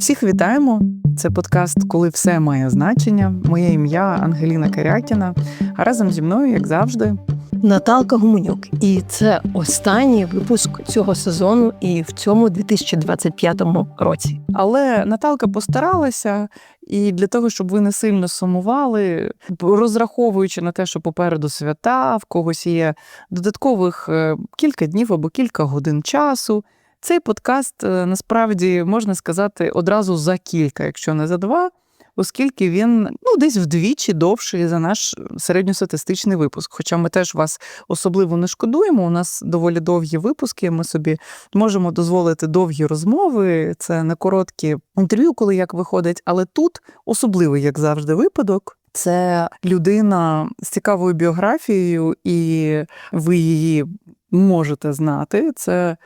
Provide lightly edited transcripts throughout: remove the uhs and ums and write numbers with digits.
Всіх вітаємо! Це подкаст «Коли все має значення». Моє ім'я Ангеліна Карякіна, а разом зі мною, як завжди, Наталка Гуменюк. І це останній випуск цього сезону і в цьому 2025 році. Але Наталка постаралася, і для того, щоб ви не сильно сумували, розраховуючи на те, що попереду свята, в когось є додаткових кілька днів або кілька годин часу, цей подкаст, насправді, можна сказати, одразу за кілька, якщо не за два, оскільки він десь вдвічі довший за наш середньостатистичний випуск. Хоча ми теж вас особливо не шкодуємо, у нас доволі довгі випуски, ми собі можемо дозволити довгі розмови, це не короткі інтерв'ю, коли як виходить, але тут особливий, як завжди, випадок. Це людина з цікавою біографією, і ви її можете знати. Це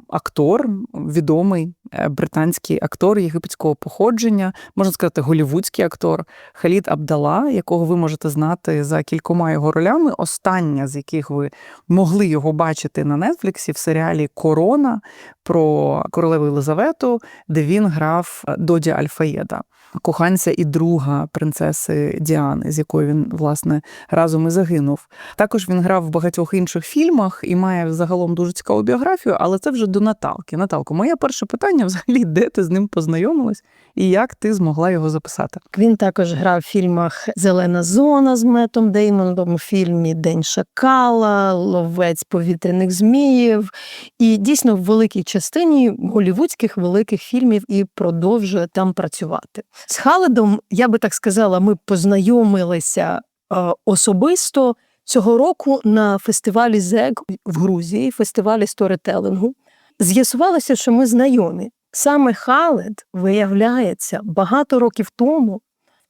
актор, відомий британський актор єгипетського походження, можна сказати, голлівудський актор Халід Абдалла, якого ви можете знати за кількома його ролями, остання з яких ви могли його бачити на Нетфліксі в серіалі «Корона» про королеву Єлизавету, де він грав Доді Аль-Фаєда, коханця і друга принцеси Діани, з якою він, власне, разом і загинув. Також він грав в багатьох інших фільмах і має загалом дуже цікаву біографію, але це вже до Наталки. Наталко, моє перше питання взагалі, де ти з ним познайомилась і як ти змогла його записати? Він також грав в фільмах «Зелена зона» з Метом Деймоном, у фільмі «День шакала», «Ловець повітряних зміїв» і дійсно в великій частині голлівудських великих фільмів і продовжує там працювати. З Халидом, я би так сказала, ми познайомилися особисто цього року на фестивалі ЗЕГ в Грузії, фестивалі сторітелінгу. З'ясувалося, що ми знайомі. Саме Халид, виявляється, багато років тому,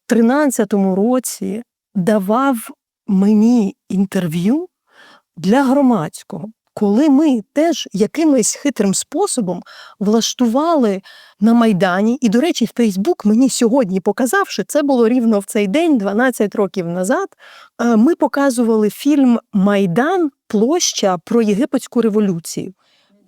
в 13-му році, давав мені інтерв'ю для громадського, коли ми теж якимось хитрим способом влаштували на Майдані. І, до речі, Фейсбук мені сьогодні показав, що це було рівно в цей день, 12 років назад. Ми показували фільм «Майдан. Площа» про єгипетську революцію.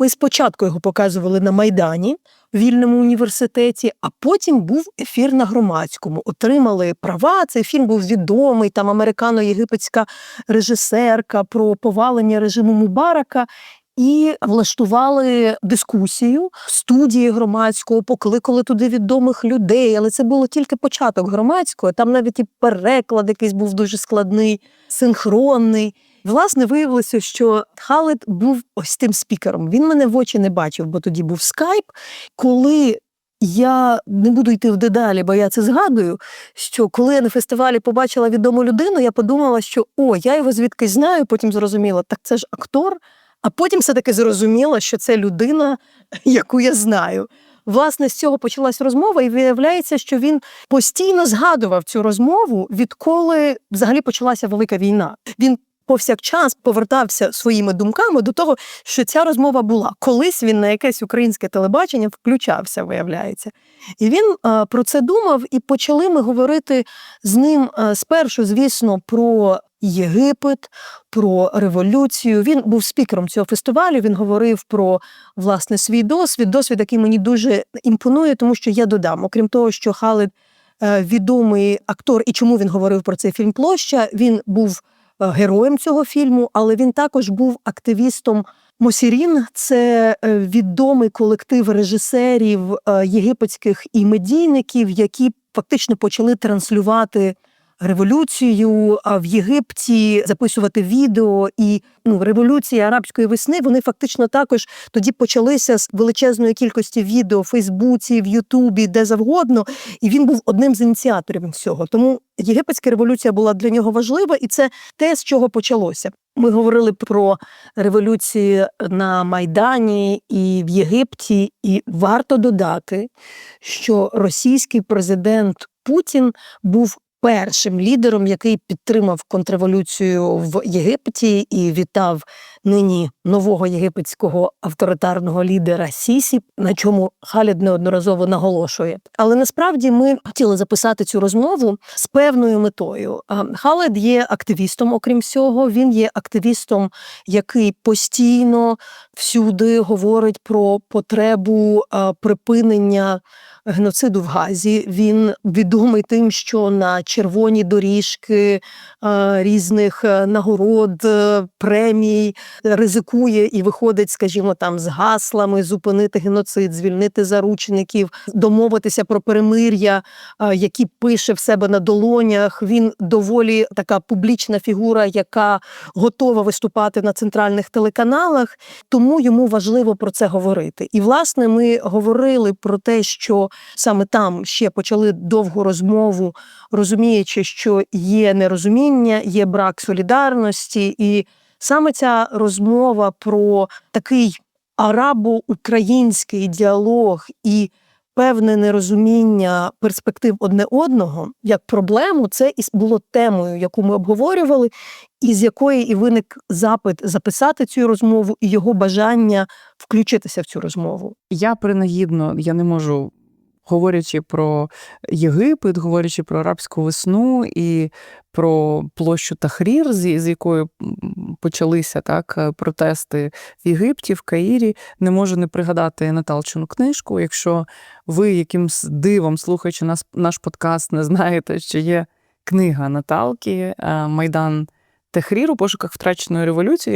Ми спочатку його показували на Майдані, в Вільному університеті, а потім був ефір на громадському. Отримали права, цей фільм був відомий, там американо-єгипетська режисерка про повалення режиму Мубарака. І влаштували дискусію в студії громадського, покликали туди відомих людей, але це було тільки початок громадського, там навіть і переклад якийсь був дуже складний, синхронний. Власне, виявилося, що Халид був ось тим спікером. Він мене в очі не бачив, бо тоді був скайп. Коли я не буду йти в деталі, бо я це згадую, що коли я на фестивалі побачила відому людину, я подумала, що я його звідкись знаю, потім зрозуміла, так це ж актор, а потім все-таки зрозуміла, що це людина, яку я знаю. Власне, з цього почалась розмова, і виявляється, що він постійно згадував цю розмову, відколи взагалі почалася Велика війна. Він повсякчас повертався своїми думками до того, що ця розмова була. Колись він на якесь українське телебачення включався, виявляється. І він про це думав, і почали ми говорити з ним спершу, звісно, про Єгипет, про революцію. Він був спікером цього фестивалю, він говорив про, власне, свій досвід, який мені дуже імпонує, тому що я додам, окрім того, що Халид відомий актор, і чому він говорив про цей фільм «Площа», він був героєм цього фільму, але він також був активістом Мосірін. Це відомий колектив режисерів єгипетських і медійників, які фактично почали транслювати революцію в Єгипті, записувати відео. І революція арабської весни, вони фактично також тоді почалися з величезної кількості відео в Фейсбуці, в Ютубі, де завгодно. І він був одним з ініціаторів цього. Тому єгипетська революція була для нього важлива, і це те, з чого почалося. Ми говорили про революції на Майдані і в Єгипті, і варто додати, що російський президент Путін був першим лідером, який підтримав контрреволюцію в Єгипті і вітав нині нового єгипетського авторитарного лідера Сісі, на чому Халід неодноразово наголошує. Але насправді ми хотіли записати цю розмову з певною метою. Халід є активістом, окрім всього. Він є активістом, який постійно всюди говорить про потребу припинення геноциду в Газі. Він відомий тим, що на червоні доріжки різних нагород, премій ризикує і виходить, скажімо, там з гаслами зупинити геноцид, звільнити заручників, домовитися про перемир'я, які пише в себе на долонях. Він доволі така публічна фігура, яка готова виступати на центральних телеканалах, тому йому важливо про це говорити. І, власне, ми говорили про те, що саме там ще почали довгу розмову, розуміючи, що є нерозуміння, є брак солідарності. І саме ця розмова про такий арабо-український діалог і певне нерозуміння перспектив одне одного, як проблему, це і було темою, яку ми обговорювали, і з якої і виник запит записати цю розмову і його бажання включитися в цю розмову. Я принагідно, я не можу, говорячи про Єгипет, говорячи про арабську весну і про площу Тахрір, з якої почалися протести в Єгипті, в Каїрі, не можу не пригадати Наталчину книжку. Якщо ви якимсь дивом, слухаючи наш подкаст, не знаєте, що є книга Наталки «Майдан Тахрір. У пошуках втраченої революції»,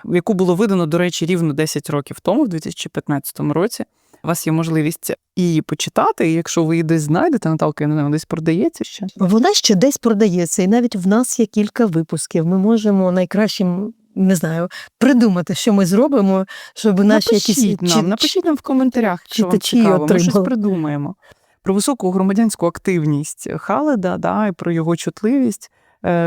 яку було видано, до речі, рівно 10 років тому, в 2015 році. У вас є можливість її почитати, і якщо ви її десь знайдете, Наталка, я не знаю, десь продається ще? Вона ще десь продається, і навіть в нас є кілька випусків. Ми можемо найкращим, не знаю, придумати, що ми зробимо, щоб наші Напишіть нам в коментарях, що вам цікаво, ми щось придумаємо. Про високу громадянську активність Халида, і про його чутливість.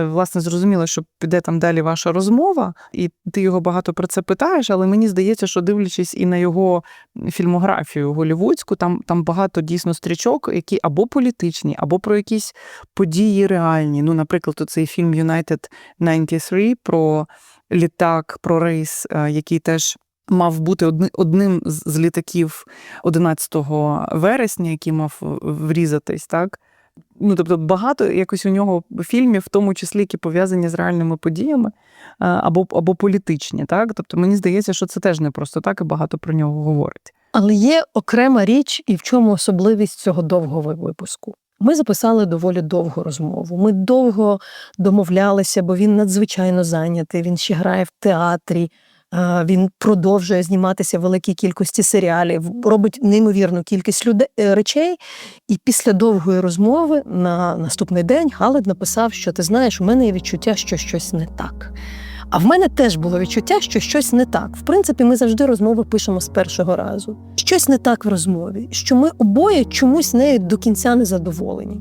Власне, зрозуміло, що піде там далі ваша розмова, і ти його багато про це питаєш, але мені здається, що дивлячись і на його фільмографію голлівудську, там багато дійсно стрічок, які або політичні, або про якісь події реальні. Ну, наприклад, цей фільм «United 93» про літак, про рейс, який теж мав бути одним з літаків 11 вересня, який мав врізатись, так? Ну, тобто багато якось у нього фільмів, в тому числі, які пов'язані з реальними подіями або політичні, так? Тобто мені здається, що це теж не просто так, і багато про нього говорить. Але є окрема річ, і в чому особливість цього довгого випуску. Ми записали доволі довгу розмову. Ми довго домовлялися, бо він надзвичайно зайнятий, він ще грає в театрі, він продовжує зніматися в великій кількості серіалів, робить неймовірну кількість речей. І після довгої розмови на наступний день Халид написав, що ти знаєш, у мене є відчуття, що щось не так. А в мене теж було відчуття, що щось не так. В принципі, ми завжди розмови пишемо з першого разу. Щось не так в розмові, що ми обоє чомусь нею до кінця не задоволені.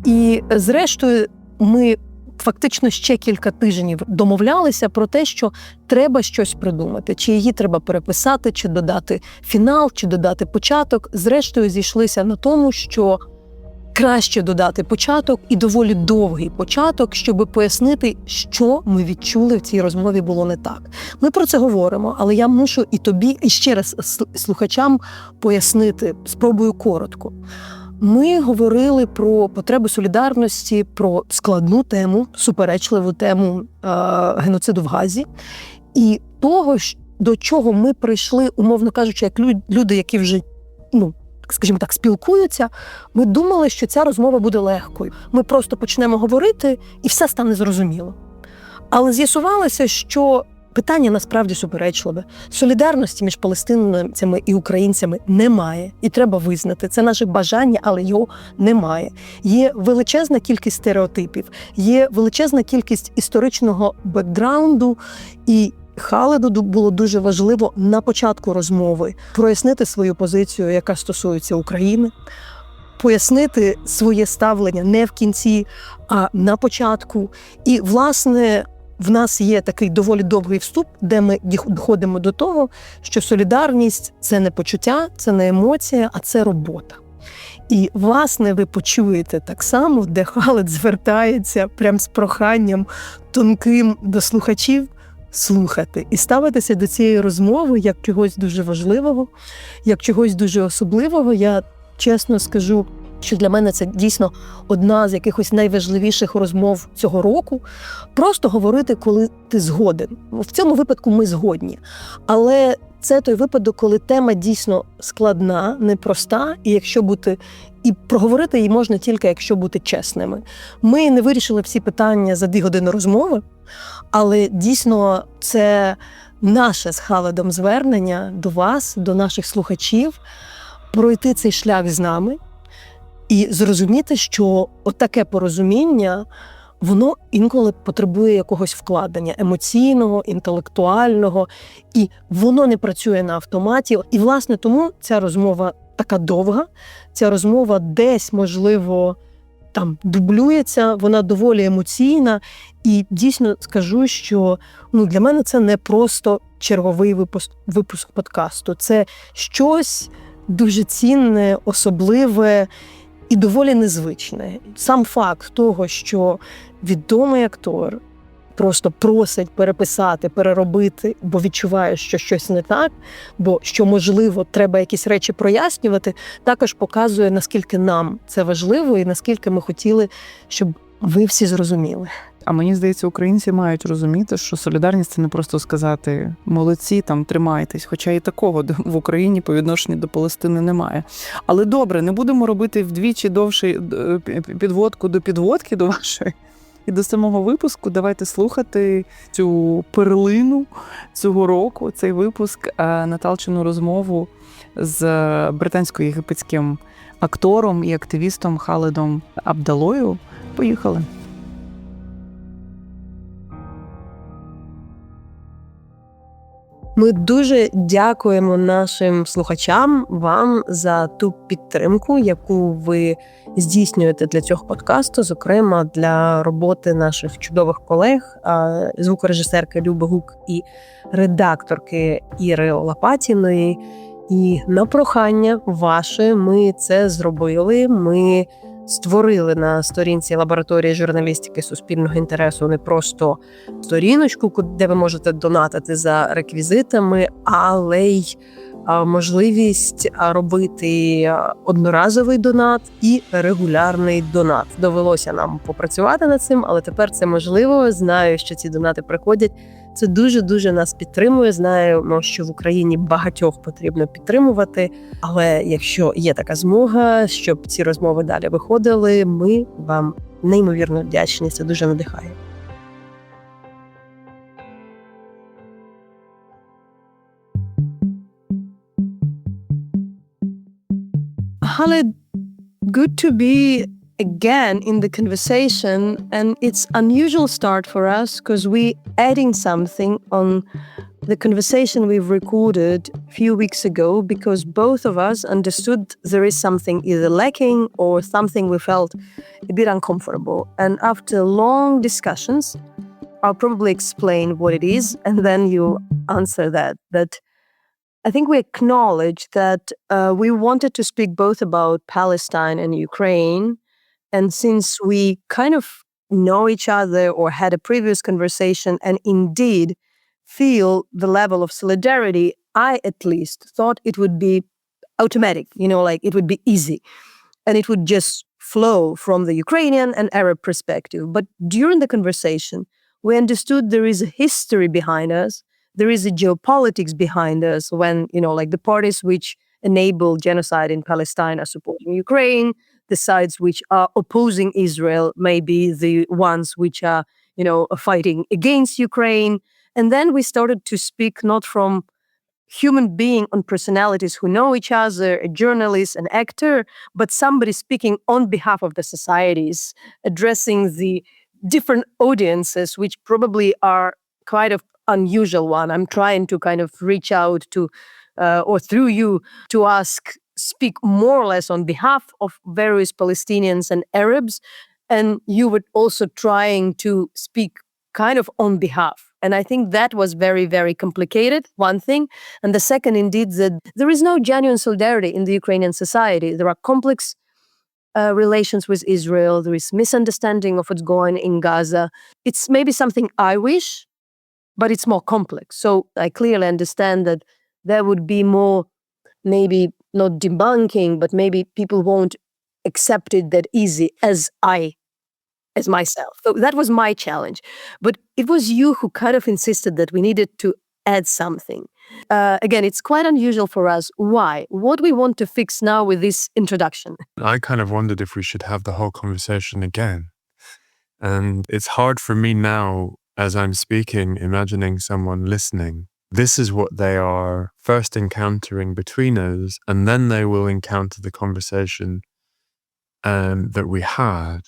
І зрештою ми фактично ще кілька тижнів домовлялися про те, що треба щось придумати. Чи її треба переписати, чи додати фінал, чи додати початок. Зрештою зійшлися на тому, що краще додати початок і доволі довгий початок, щоб пояснити, що ми відчули в цій розмові було не так. Ми про це говоримо, але я мушу і тобі, і ще раз слухачам пояснити, спробую коротко. Ми говорили про потребу солідарності, про складну тему, суперечливу тему геноциду в Газі. І того, до чого ми прийшли, умовно кажучи, як люди, які вже, скажімо так, спілкуються, ми думали, що ця розмова буде легкою. Ми просто почнемо говорити, і все стане зрозуміло. Але з'ясувалося, що питання насправді суперечливе. Солідарності між палестинцями і українцями немає. І треба визнати. Це наше бажання, але його немає. Є величезна кількість стереотипів, є величезна кількість історичного бекграунду, і Халиду було дуже важливо на початку розмови прояснити свою позицію, яка стосується України, пояснити своє ставлення не в кінці, а на початку. І, власне, в нас є такий доволі довгий вступ, де ми доходимо до того, що солідарність – це не почуття, це не емоція, а це робота. І, власне, ви почуєте так само, де Халид звертається прям з проханням тонким до слухачів слухати і ставитися до цієї розмови як чогось дуже важливого, як чогось дуже особливого. Я чесно скажу, що для мене це дійсно одна з якихось найважливіших розмов цього року. Просто говорити, коли ти згоден. В цьому випадку ми згодні. Але це той випадок, коли тема дійсно складна, непроста, і проговорити її можна тільки, якщо бути чесними. Ми не вирішили всі питання за 2 години розмови, але дійсно це наше з Халидом звернення до вас, до наших слухачів, пройти цей шлях з нами і зрозуміти, що отаке порозуміння, воно інколи потребує якогось вкладення емоційного, інтелектуального, і воно не працює на автоматі. І, власне, тому ця розмова така довга, ця розмова десь, можливо, там дублюється, вона доволі емоційна. І дійсно скажу, що для мене це не просто черговий випуск подкасту. Це щось дуже цінне, особливе і доволі незвичне. Сам факт того, що відомий актор просто просить переписати, переробити, бо відчуває, що щось не так, бо що, можливо, треба якісь речі прояснювати, також показує, наскільки нам це важливо і наскільки ми хотіли, щоб ви всі зрозуміли. А мені здається, українці мають розуміти, що солідарність – це не просто сказати «молодці, там, тримайтесь», хоча і такого в Україні по відношенню до Палестини немає. Але добре, не будемо робити вдвічі довше підводку до підводки до вашої і до самого випуску. Давайте слухати цю перлину цього року, цей випуск, Наталчину розмову з британсько-єгипетським актором і активістом Халидом Абдалою. Поїхали. Ми дуже дякуємо нашим слухачам, вам за ту підтримку, яку ви здійснюєте для цього подкасту, зокрема для роботи наших чудових колег, звукорежисерки Люби Гук і редакторки Іри Лопатіної. І на прохання ваше ми це зробили. Ми створили на сторінці лабораторії журналістики суспільного інтересу не просто сторіночку, де ви можете донатити за реквізитами, але й можливість робити одноразовий донат і регулярний донат. Довелося нам попрацювати над цим, але тепер це можливо. Знаю, що ці донати приходять. Це дуже-дуже нас підтримує. Знаємо, що в Україні багатьох потрібно підтримувати. Але якщо є така змога, щоб ці розмови далі виходили, ми вам неймовірно вдячні. Це дуже надихає. Khalid, good to be again in the conversation, and it's unusual start for us because we adding something on the conversation we've recorded a few weeks ago, because both of us understood there is something either lacking or something we felt a bit uncomfortable. And after long discussions, I'll probably explain what it is, and then you answer that. But I think we acknowledge that we wanted to speak both about Palestine and Ukraine. And since we kind of know each other or had a previous conversation and indeed feel the level of solidarity, I at least thought it would be automatic, like it would be easy. And it would just flow from the Ukrainian and Arab perspective. But during the conversation, we understood there is a history behind us. There is a geopolitics behind us when, like the parties which enable genocide in Palestine are supporting Ukraine. The sides which are opposing Israel may be the ones which are, fighting against Ukraine. And then we started to speak not from human being on personalities who know each other, a journalist, an actor, but somebody speaking on behalf of the societies, addressing the different audiences, which probably are quite of unusual one. I'm trying to kind of reach out to, or through you, to speak more or less on behalf of various Palestinians and Arabs, and you were also trying to speak kind of on behalf. And I think that was very, very complicated, one thing. And the second, indeed, that there is no genuine solidarity in the Ukrainian society. There are complex relations with Israel. There is misunderstanding of what's going in Gaza. It's maybe something I wish, but it's more complex. So I clearly understand that there would be more, maybe not debunking, but maybe people won't accept it that easy as myself. So that was my challenge. But it was you who kind of insisted that we needed to add something. Again, it's quite unusual for us. Why? What we want to fix now with this introduction? I kind of wondered if we should have the whole conversation again. And it's hard for me now, as I'm speaking, imagining someone listening. This is what they are first encountering between us, and then they will encounter the conversation that we had.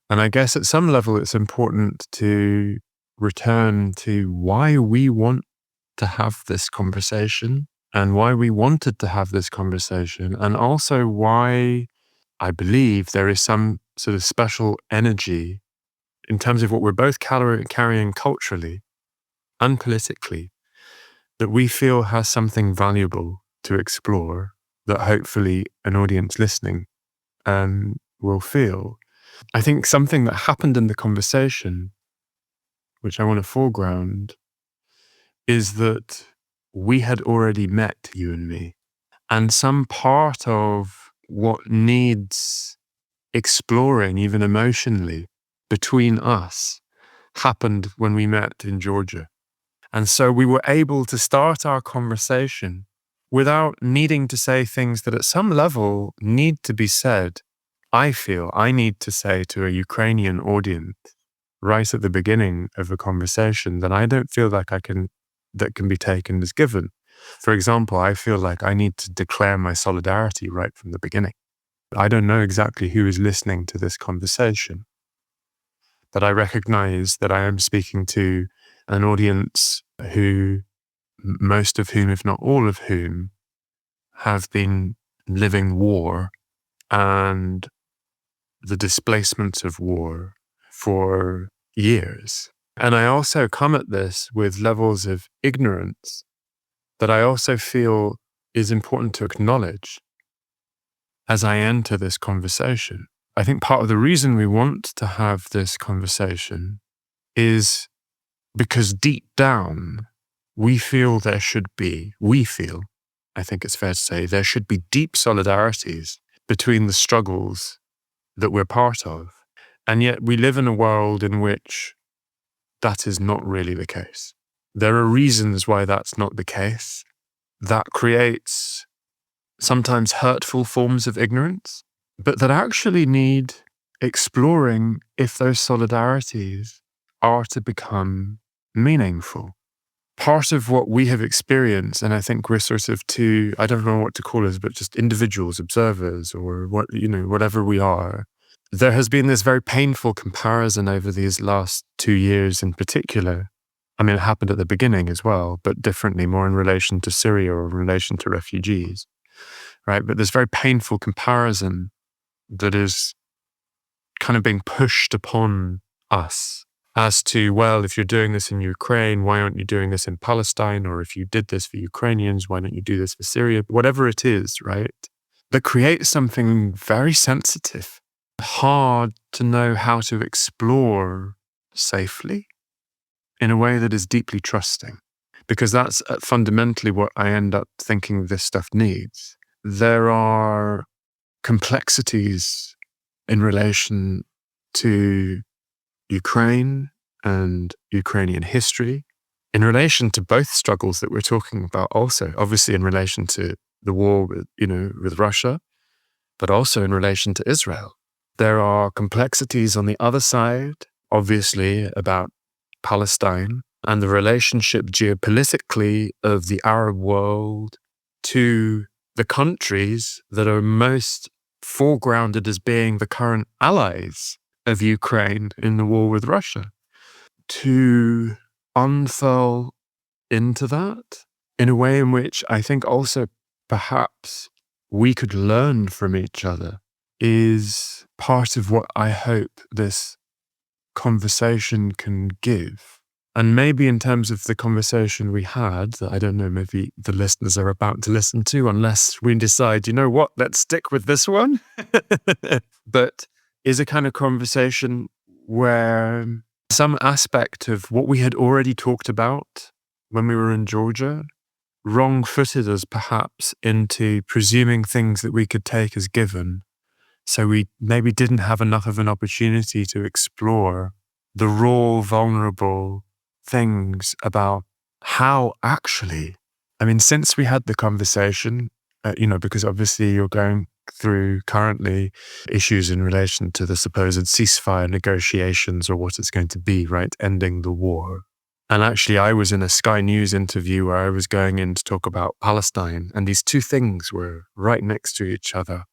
And I guess at some level, it's important to return to why we want to have this conversation and why we wanted to have this conversation, and also why I believe there is some sort of special energy in terms of what we're both carrying culturally and politically that we feel has something valuable to explore that hopefully an audience listening will feel. I think something that happened in the conversation, which I want to foreground, is that we had already met, you and me. And some part of what needs exploring, even emotionally, between us happened when we met in Georgia. And so we were able to start our conversation without needing to say things that at some level need to be said. I feel I need to say to a Ukrainian audience right at the beginning of a conversation that I don't feel like that can be taken as given. For example, I feel like I need to declare my solidarity right from the beginning. I don't know exactly who is listening to this conversation, but I recognize that I am speaking to an audience who, most of whom, if not all of whom, have been living war and the displacements of war for years. And I also come at this with levels of ignorance that I also feel is important to acknowledge as I enter this conversation. I think part of the reason we want to have this conversation is because deep down, I think it's fair to say, there should be deep solidarities between the struggles that we're part of. And yet we live in a world in which that is not really the case. There are reasons why that's not the case. That creates sometimes hurtful forms of ignorance, but that actually need exploring if those solidarities are to become meaningful. Part of what we have experienced, and I think we're sort of I don't know what to call us, but just individuals, observers, or whatever we are, there has been this very painful comparison over these last 2 years in particular. I mean, it happened at the beginning as well, but differently, more in relation to Syria or in relation to refugees, right? But this very painful comparison that is kind of being pushed upon us as to, well, if you're doing this in Ukraine, why aren't you doing this in Palestine? Or if you did this for Ukrainians, why don't you do this for Syria? Whatever it is, right? That creates something very sensitive, hard to know how to explore safely in a way that is deeply trusting. Because that's fundamentally what I end up thinking this stuff needs. There are complexities in relation to Ukraine and Ukrainian history, in relation to both struggles that we're talking about also, obviously in relation to the war with Russia, but also in relation to Israel. There are complexities on the other side, obviously, about Palestine and the relationship geopolitically of the Arab world to the countries that are most foregrounded as being the current allies of Ukraine in the war with Russia. To unfurl into that in a way in which I think also perhaps we could learn from each other is part of what I hope this conversation can give. And maybe in terms of the conversation we had, that I don't know, maybe the listeners are about to listen to, unless we decide, you know what, let's stick with this one. But is a kind of conversation where some aspect of what we had already talked about when we were in Georgia wrong-footed us perhaps into presuming things that we could take as given. So we maybe didn't have enough of an opportunity to explore the raw, vulnerable things about how actually, I mean, since we had the conversation, because obviously you're going through currently issues in relation to the supposed ceasefire negotiations or what it's going to be, right? Ending the war. And actually, I was in a Sky News interview where I was going in to talk about Palestine, and these two things were right next to each other,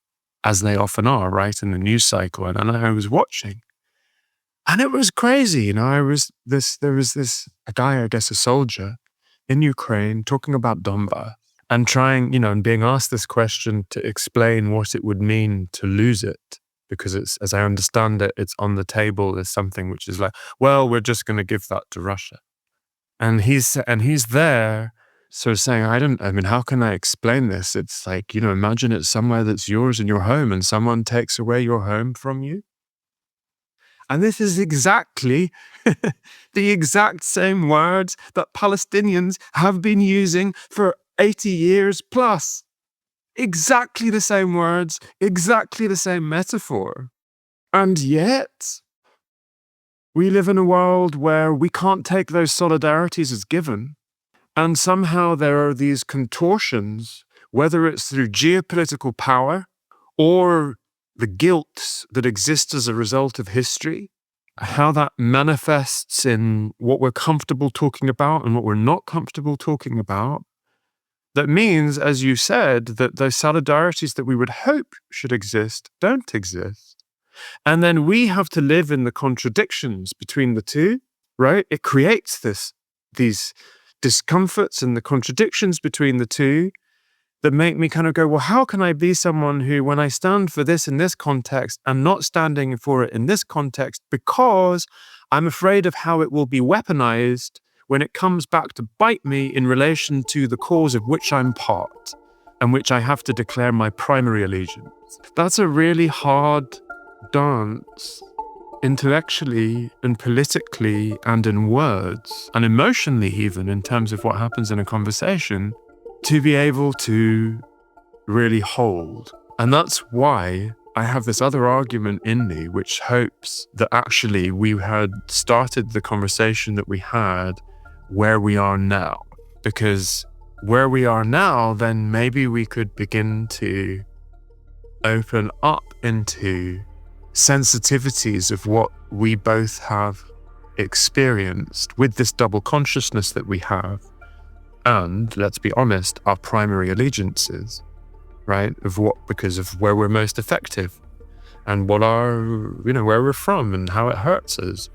as they often are, right, in the news cycle. And I was watching. And it was crazy, there was a guy, I guess a soldier, in Ukraine talking about Donbas and trying, and being asked this question to explain what it would mean to lose it. Because it's, as I understand it, it's on the table as something which is like, well, we're just going to give that to Russia. And he's there sort of saying, how can I explain this? It's like, imagine it's somewhere that's yours in your home and someone takes away your home from you. And this is exactly the exact same words that Palestinians have been using for 80 years plus. Exactly the same words, exactly the same metaphor. And yet, we live in a world where we can't take those solidarities as given. And somehow there are these contortions, whether it's through geopolitical power or the guilt that exists as a result of history, how that manifests in what we're comfortable talking about and what we're not comfortable talking about. That means, as you said, that those solidarities that we would hope should exist don't exist. And then we have to live in the contradictions between the two, right? It creates these discomforts and the contradictions between the two that make me kind of go, well, how can I be someone who, when I stand for this in this context, I'm not standing for it in this context because I'm afraid of how it will be weaponized when it comes back to bite me in relation to the cause of which I'm part and which I have to declare my primary allegiance. That's a really hard dance, intellectually and politically and in words and emotionally even in terms of what happens in a conversation, to be able to really hold. And that's why I have this other argument in me which hopes that actually we had started the conversation that we had where we are now. Because where we are now, then maybe we could begin to open up into sensitivities of what we both have experienced with this double consciousness that we have. And let's be honest, our primary allegiances, right? Because of where we're most effective and what where we're from and how it hurts us.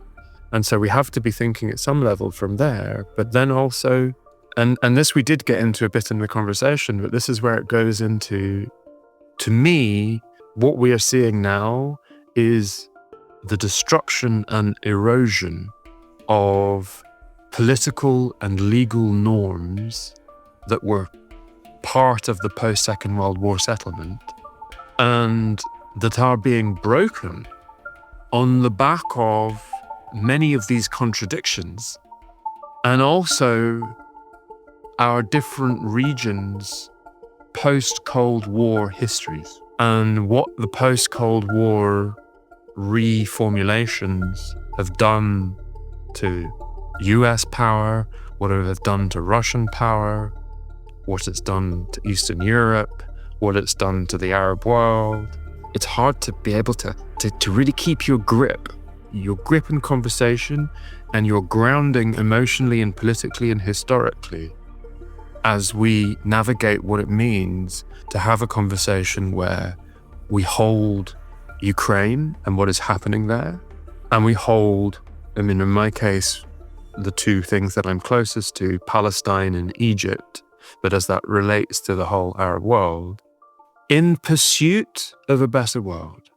And so we have to be thinking at some level from there, but then also, and this we did get into a bit in the conversation, but this is where it goes into, to me, what we are seeing now is the destruction and erosion of political and legal norms that were part of the post-Second World War settlement and that are being broken on the back of many of these contradictions and also our different regions' post-Cold War histories and what the post-Cold War reformulations have done to US power, what it has done to Russian power, what it's done to Eastern Europe, what it's done to the Arab world. It's hard to be able to really keep your grip in conversation and your grounding emotionally and politically and historically as we navigate what it means to have a conversation where we hold Ukraine and what is happening there, and we hold, in my case, the two things that I'm closest to, Palestine and Egypt, but as that relates to the whole Arab world, in pursuit of a better world.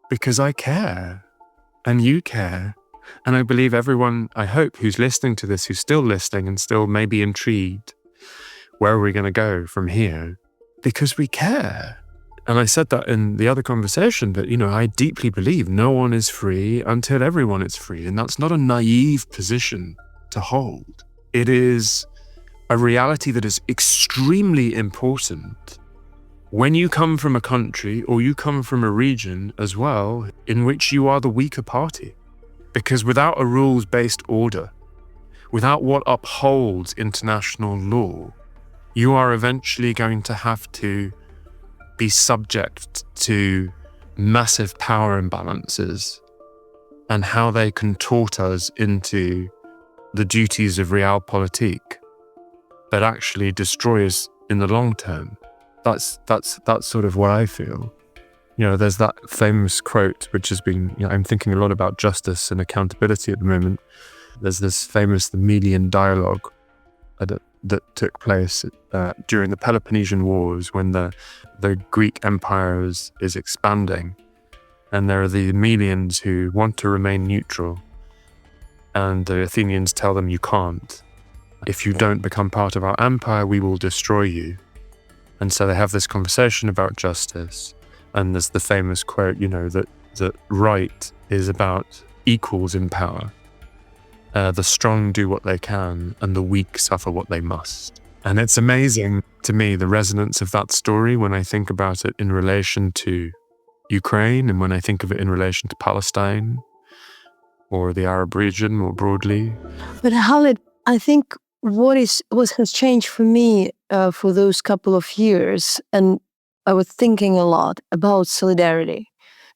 Because I care, and you care, And I believe everyone, I hope, who's listening to this, who's still listening and still maybe intrigued, where are we going to go from here? Because we care. And I said that in the other conversation, that, I deeply believe no one is free until everyone is free. And that's not a naive position to hold. It is a reality that is extremely important when you come from a country or you come from a region as well in which you are the weaker party. Because without a rules-based order, without what upholds international law, you are eventually going to have to be subject to massive power imbalances and how they contort us into the duties of realpolitik that actually destroy us in the long term. That's sort of what I feel. There's that famous quote, which has been, I'm thinking a lot about justice and accountability at the moment. There's this famous Melian dialogue that took place during the Peloponnesian Wars, when the Greek Empire is expanding, and there are the Melians who want to remain neutral, and the Athenians tell them, you can't. If you don't become part of our empire, we will destroy you. And so they have this conversation about justice, and there's the famous quote, that right is about equals in power. The strong do what they can, and the weak suffer what they must. And it's amazing to me, the resonance of that story, when I think about it in relation to Ukraine, and when I think of it in relation to Palestine, or the Arab region more broadly. But Khalid, I think what has changed for me for those couple of years, and I was thinking a lot about solidarity,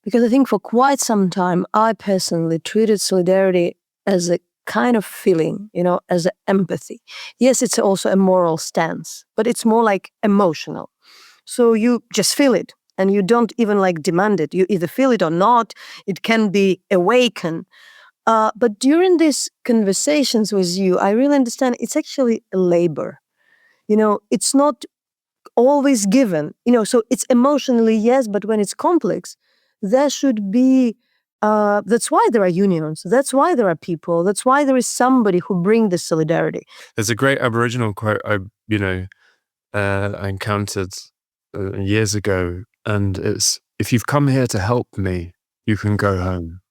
because I think for quite some time, I personally treated solidarity as a kind of feeling, as an empathy. Yes, it's also a moral stance, but it's more like emotional. So you just feel it, and you don't even demand it. You either feel it or not. It can be awakened. But during these conversations with you, I really understand it's actually a labor. It's not always given. So it's emotionally, yes, but when it's complex, there should be that's why there are unions. That's why there are people. That's why there is somebody who brings the solidarity. There's a great Aboriginal quote I encountered years ago, and it's, if you've come here to help me, you can go home.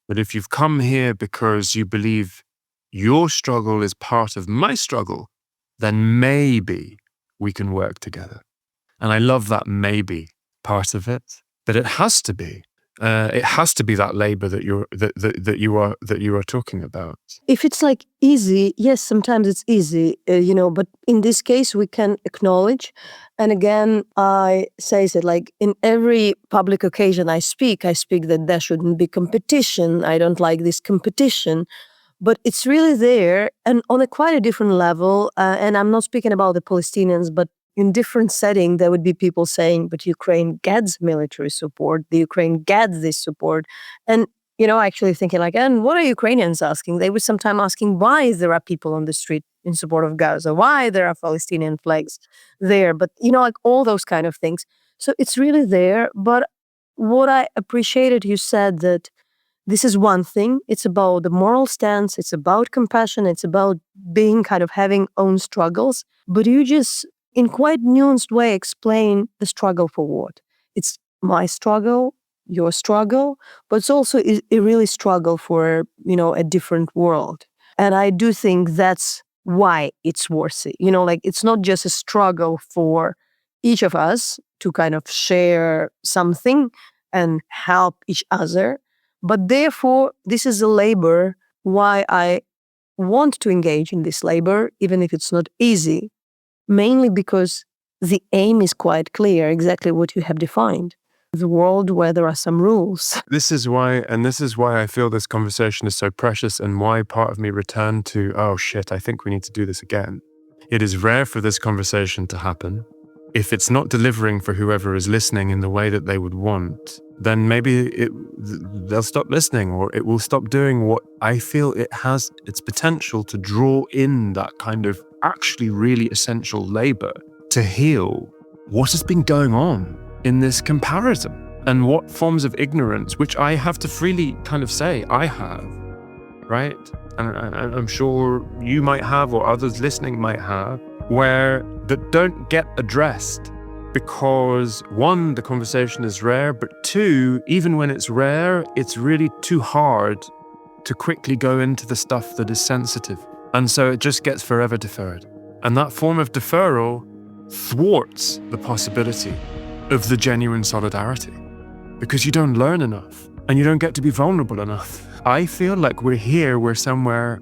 But if you've come here because you believe your struggle is part of my struggle, then maybe we can work together. And I love that maybe part of it, but it has to be. It has to be that labor that you are talking about. If it's easy, yes, sometimes it's easy, but in this case we can acknowledge. And again, I say that in every public occasion I speak that there shouldn't be competition. I don't like this competition, but it's really there, and on a quite a different level. And I'm not speaking about the Palestinians, but in different setting, there would be people saying, but Ukraine gets military support, the Ukraine gets this support. And, actually thinking and what are Ukrainians asking? They were sometimes asking why there are people on the street in support of Gaza, why there are Palestinian flags there, but, all those kind of things. So it's really there. But what I appreciated, you said that this is one thing. It's about the moral stance. It's about compassion. It's about being having own struggles. But you just, in quite nuanced way, explain the struggle for what? It's my struggle, your struggle, but it's also a really struggle for, a different world. And I do think that's why it's worth it. It's not just a struggle for each of us to share something and help each other, but therefore this is a labor. Why I want to engage in this labor, even if it's not easy, mainly because the aim is quite clear, exactly what you have defined. The world where there are some rules. This is why I feel this conversation is so precious, and why part of me returned to, oh shit, I think we need to do this again. It is rare for this conversation to happen. If it's not delivering for whoever is listening in the way that they would want, then maybe they'll stop listening, or it will stop doing what I feel it has its potential to draw in, that kind of actually really essential labor to heal what has been going on in this comparison, and what forms of ignorance, which I have to freely say I have, right? And I'm sure you might have, or others listening might have, where that don't get addressed because one, the conversation is rare, but two, even when it's rare, it's really too hard to quickly go into the stuff that is sensitive. And so it just gets forever deferred. And that form of deferral thwarts the possibility of the genuine solidarity because you don't learn enough and you don't get to be vulnerable enough. I feel like we're somewhere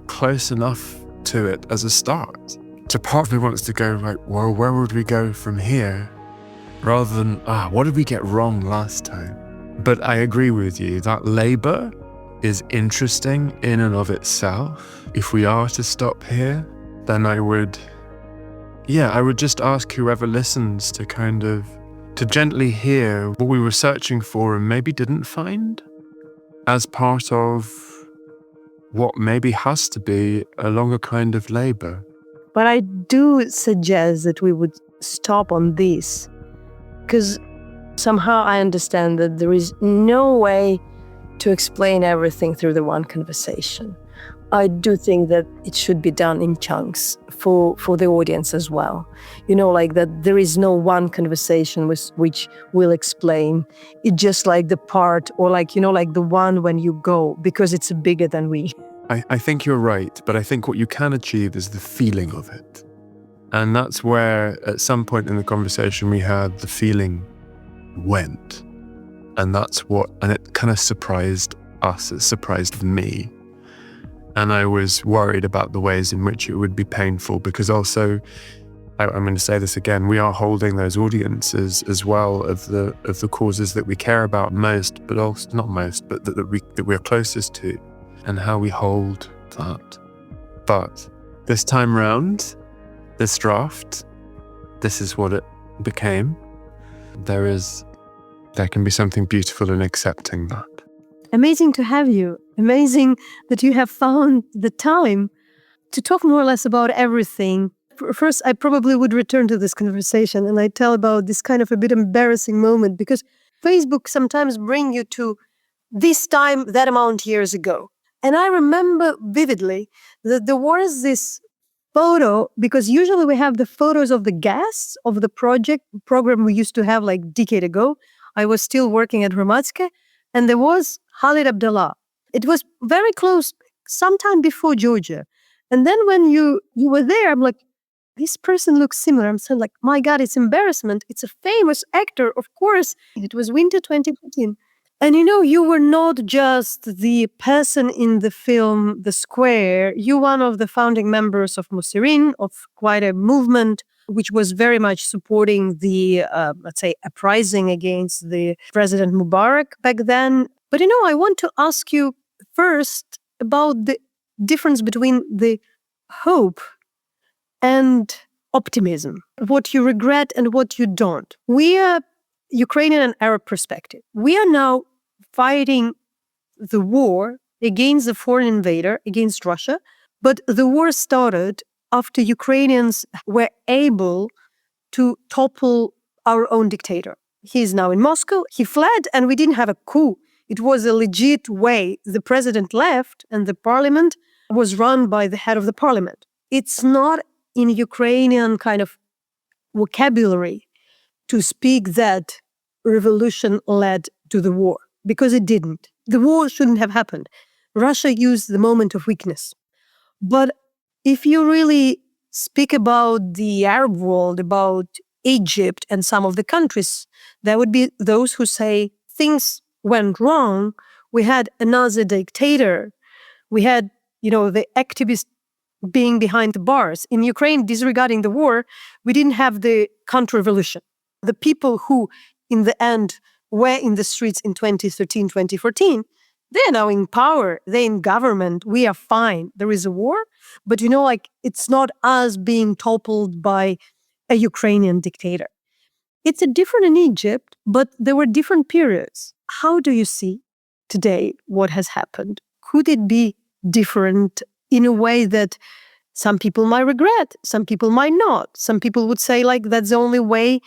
close enough to it as a start. So part of me wants to go, like, well, where would we go from here? Rather than, what did we get wrong last time? But I agree with you, that labor is interesting in and of itself. If we are to stop here, then I would just ask whoever listens to to gently hear what we were searching for and maybe didn't find as part of what maybe has to be a longer kind of labor. But I do suggest that we would stop on this, because somehow I understand that there is no way to explain everything through the one conversation. I do think that it should be done in chunks for the audience as well. Like that there is no one conversation which will explain. It's just like the part, or like the one when you go, because it's bigger than we. I think you're right, but I think what you can achieve is the feeling of it. And that's where, at some point in the conversation we had, the feeling went. And it kind of surprised us, it surprised me. And I was worried about the ways in which it would be painful, because also, I'm going to say this again, we are holding those audiences as well of the causes that we care about most, but also not most, but that we're closest to, and how we hold that. But this time round, this draft, this is what it became. There can be something beautiful in accepting that. Amazing to have you. Amazing that you have found the time to talk more or less about everything. First, I probably would return to this conversation and I tell about this kind of a bit embarrassing moment, because Facebook sometimes bring you to this time, that amount years ago. And I remember vividly that there was this photo, because usually we have the photos of the guests of the program we used to have like a decade ago. I was still working at Hromadske, and there was Khalid Abdalla. It was very close, sometime before Georgia. And then when you were there, I'm like, this person looks similar. I'm saying like, my God, it's embarrassment. It's a famous actor, of course. It was winter 2014. And you were not just the person in the film, The Square. You're one of the founding members of Mosireen, of quite a movement which was very much supporting the, let's say, uprising against the President Mubarak back then. But I want to ask you first about the difference between the hope and optimism, what you regret and what you don't. We are Ukrainian and Arab perspective. We are now fighting the war against the foreign invader, against Russia, but the war started after Ukrainians were able to topple our own dictator. He is now in Moscow. He fled, and we didn't have a coup. It was a legit way. The president left, and the parliament was run by the head of the parliament. It's not in Ukrainian kind of vocabulary to speak that revolution led to the war, because it didn't. The war shouldn't have happened. Russia used the moment of weakness. But if you really speak about the Arab world, about Egypt and some of the countries, there would be those who say things went wrong. We had another dictator. We had, the activists being behind the bars. In Ukraine, disregarding the war, we didn't have the counterrevolution. The people who, in the end, were in the streets in 2013, 2014, they're now in power. They're in government. We are fine. There is a war, but it's not us being toppled by a Ukrainian dictator. It's a different in Egypt, but there were different periods. How do you see today what has happened? Could it be different in a way that some people might regret, some people might not? Some people would say that's the only way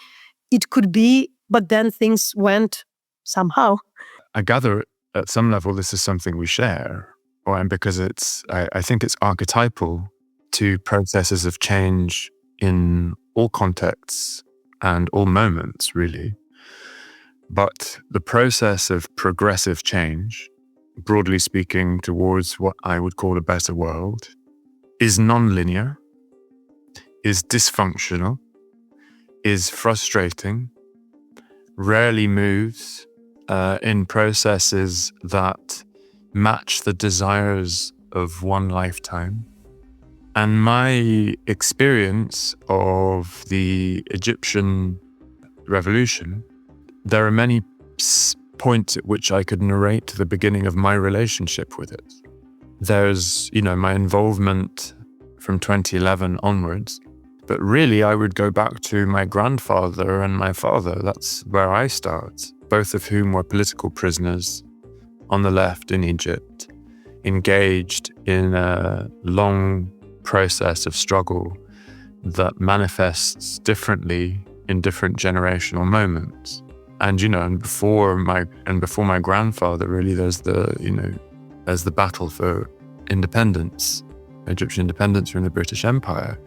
it could be, but then things went somehow. I gather at some level, this is something we share, and because I think it's archetypal to processes of change in all contexts and all moments, really. But the process of progressive change, broadly speaking, towards what I would call a better world, is non-linear, is dysfunctional, is frustrating, rarely moves in processes that match the desires of one lifetime. And my experience of the Egyptian revolution, there are many points at which I could narrate the beginning of my relationship with it. There's, my involvement from 2011 onwards. But really, I would go back to my grandfather and my father. That's where I start, both of whom were political prisoners on the left in Egypt, engaged in a long process of struggle that manifests differently in different generational moments. And before my grandfather, really, there's the battle for independence, Egyptian independence from the British Empire.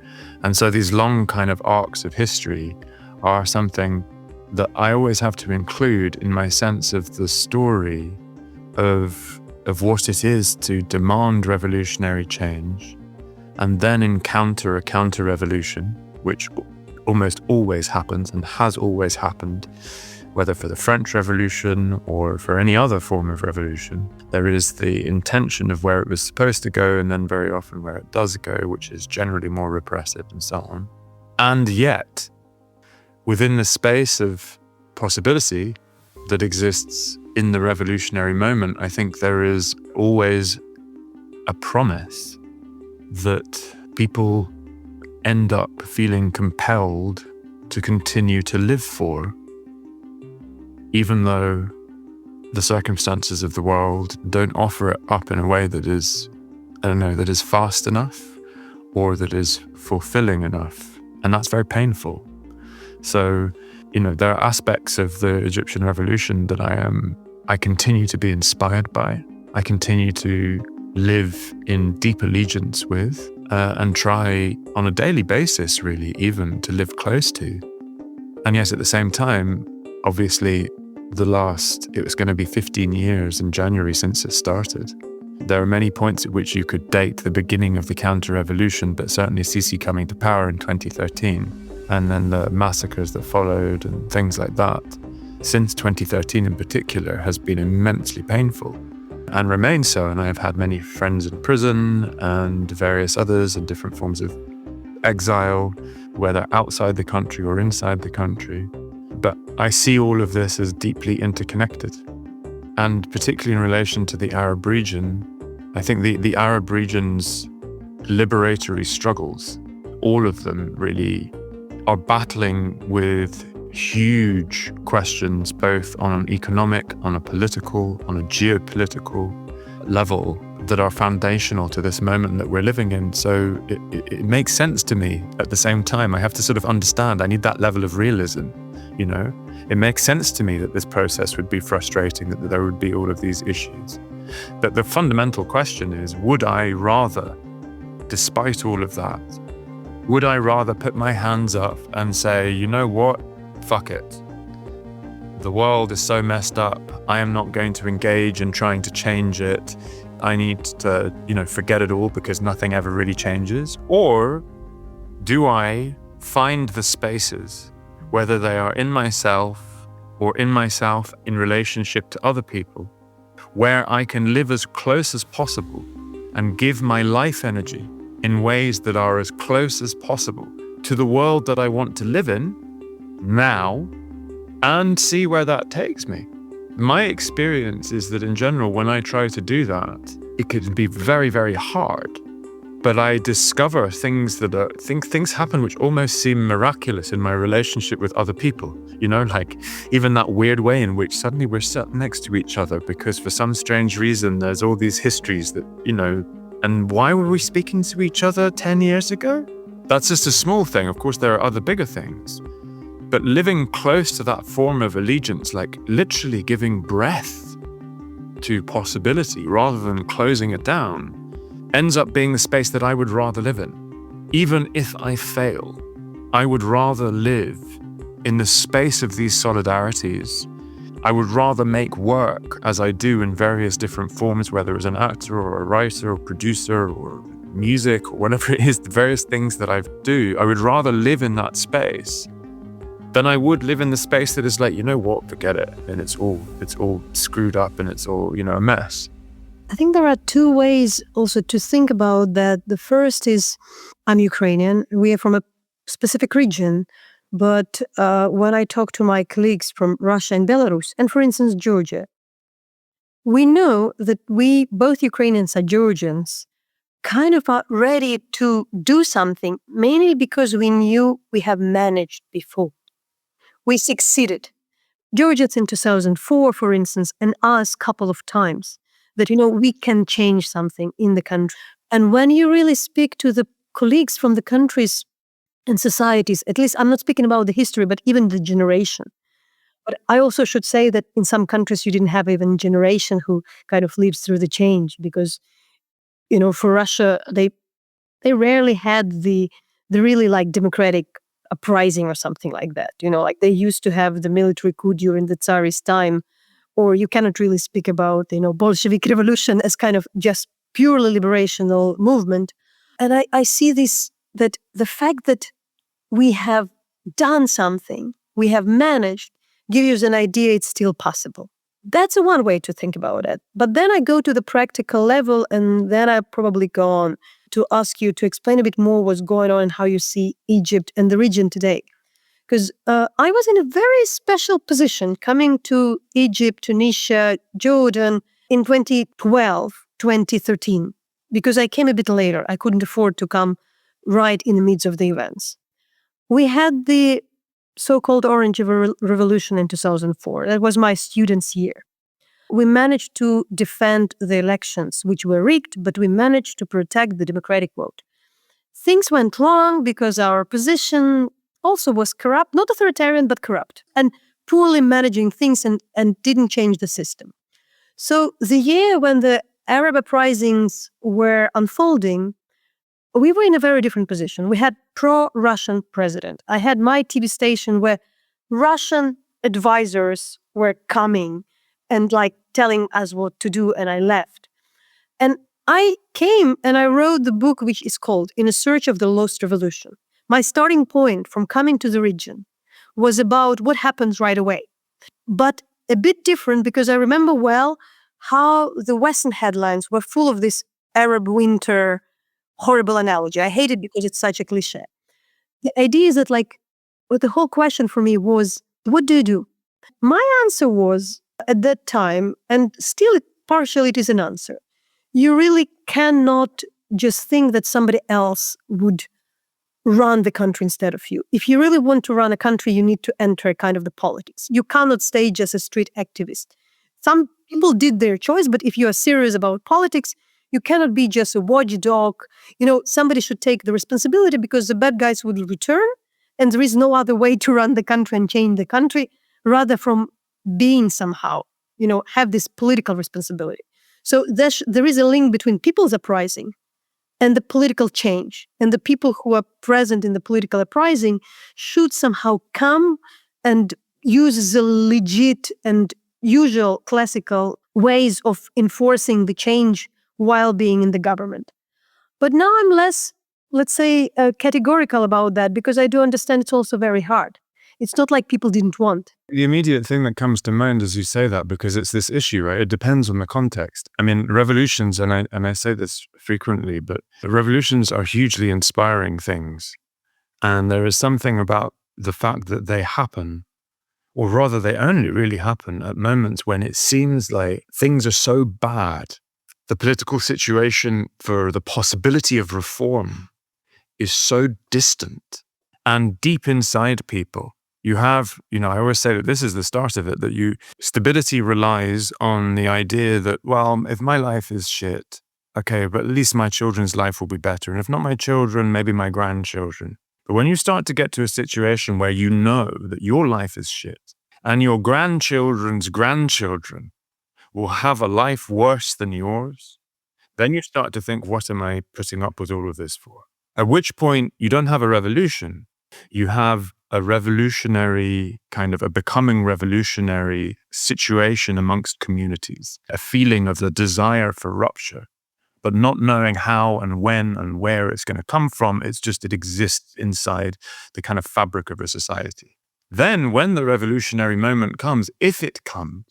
And so these long kind of arcs of history are something that I always have to include in my sense of the story of what it is to demand revolutionary change and then encounter a counter-revolution, which almost always happens and has always happened, whether for the French Revolution or for any other form of revolution. There is the intention of where it was supposed to go and then very often where it does go, which is generally more repressive and so on. And yet, within the space of possibility that exists in the revolutionary moment, I think there is always a promise that people end up feeling compelled to continue to live for, even though the circumstances of the world don't offer it up in a way that is, that is fast enough or that is fulfilling enough. And that's very painful. So, there are aspects of the Egyptian revolution that I continue to be inspired by. I continue to live in deep allegiance with and try on a daily basis, really, even to live close to. And yes, at the same time, obviously, it was going to be 15 years in January since it started. There are many points at which you could date the beginning of the counter-revolution, but certainly Sisi coming to power in 2013, and then the massacres that followed and things like that, since 2013 in particular, has been immensely painful and remains so. And I have had many friends in prison and various others in different forms of exile, whether outside the country or inside the country. But I see all of this as deeply interconnected. And particularly in relation to the Arab region, I think the Arab region's liberatory struggles, all of them really are battling with huge questions, both on an economic, on a political, on a geopolitical level, that are foundational to this moment that we're living in. So it makes sense to me. At the same time, I have to sort of understand, I need that level of realism, It makes sense to me that this process would be frustrating, that there would be all of these issues. But the fundamental question is, would I rather, despite all of that, would I rather put my hands up and say, you know what, fuck it. The world is so messed up, I am not going to engage in trying to change it. I need to, forget it all because nothing ever really changes? Or do I find the spaces, whether they are in myself or in myself in relationship to other people, where I can live as close as possible and give my life energy in ways that are as close as possible to the world that I want to live in now, and see where that takes me. My experience is that in general, when I try to do that, it can be very, very hard. But I discover things things happen which almost seem miraculous in my relationship with other people. Like even that weird way in which suddenly we're sat next to each other because for some strange reason there's all these histories that, and why were we speaking to each other 10 years ago? That's just a small thing. Of course, there are other bigger things. But living close to that form of allegiance, like literally giving breath to possibility rather than closing it down ends up being the space that I would rather live in. Even if I fail, I would rather live in the space of these solidarities. I would rather make work, as I do in various different forms, whether as an actor or a writer or producer or music or whatever it is, the various things that I do, I would rather live in that space than I would live in the space that is like, you know what, forget it. And it's all screwed up and it's all, a mess. I think there are two ways also to think about that. The first is, I'm Ukrainian. We are from a specific region. But when I talk to my colleagues from Russia and Belarus, and for instance, Georgia, we know that we, both Ukrainians and Georgians, kind of are ready to do something, mainly because we knew we have managed before. We succeeded. Georgia in 2004, for instance, and us a couple of times that, we can change something in the country. And when you really speak to the colleagues from the countries and societies, at least I'm not speaking about the history, but even the generation. But I also should say that in some countries, you didn't have even generation who kind of lives through the change because, for Russia, they rarely had the really like democratic uprising or something like that. Like they used to have the military coup during the Tsarist time, or you cannot really speak about, Bolshevik revolution as kind of just purely liberational movement. And I see this, that the fact that we have done something, we have managed, gives you an idea it's still possible. That's one way to think about it. But then I go to the practical level, and then I probably go on to ask you to explain a bit more what's going on and how you see Egypt and the region today. Because I was in a very special position coming to Egypt, Tunisia, Jordan in 2012, 2013, because I came a bit later. I couldn't afford to come right in the midst of the events. We had the so-called Orange Revolution in 2004. That was my student's year. We managed to defend the elections, which were rigged, but we managed to protect the democratic vote. Things went wrong because our opposition also was corrupt, not authoritarian, but corrupt, and poorly managing things and didn't change the system. So the year when the Arab uprisings were unfolding, we were in a very different position. We had pro-Russian president. I had my TV station where Russian advisors were coming and telling us what to do, and I left. And I came and I wrote the book which is called In a Search of the Lost Revolution. My starting point from coming to the region was about what happens right away. But a bit different because I remember well how the Western headlines were full of this Arab winter horrible analogy. I hate it because it's such a cliche. The idea is that the whole question for me was, what do you do? My answer was at that time, and still partially it is an answer. You really cannot just think that somebody else would run the country instead of you. If you really want to run a country, you need to enter kind of the politics. You cannot stay just a street activist. Some people did their choice, but if you are serious about politics, you cannot be just a watchdog. Somebody should take the responsibility because the bad guys will return and there is no other way to run the country and change the country rather from being somehow, have this political responsibility. So there is a link between people's uprising and the political change. And the people who are present in the political uprising should somehow come and use the legit and usual classical ways of enforcing the change while being in the government. But now I'm less, let's say, categorical about that because I do understand it's also very hard. It's not like people didn't want. The immediate thing that comes to mind as you say that, because it's this issue, right? It depends on the context. I mean, revolutions, and I say this frequently, but revolutions are hugely inspiring things. And there is something about the fact that they happen, or rather they only really happen at moments when it seems like things are so bad. The political situation for the possibility of reform is so distant. And deep inside people, you have, I always say that this is the start of it, that stability relies on the idea that, well, if my life is shit, okay, but at least my children's life will be better. And if not my children, maybe my grandchildren. But when you start to get to a situation where you know that your life is shit and your grandchildren's grandchildren will have a life worse than yours, then you start to think, what am I putting up with all of this for? At which point you don't have a revolution. You have a revolutionary, kind of a becoming revolutionary situation amongst communities, a feeling of the desire for rupture, but not knowing how and when and where it's going to come from. It's just, it exists inside the kind of fabric of a society. Then when the revolutionary moment comes, if it comes,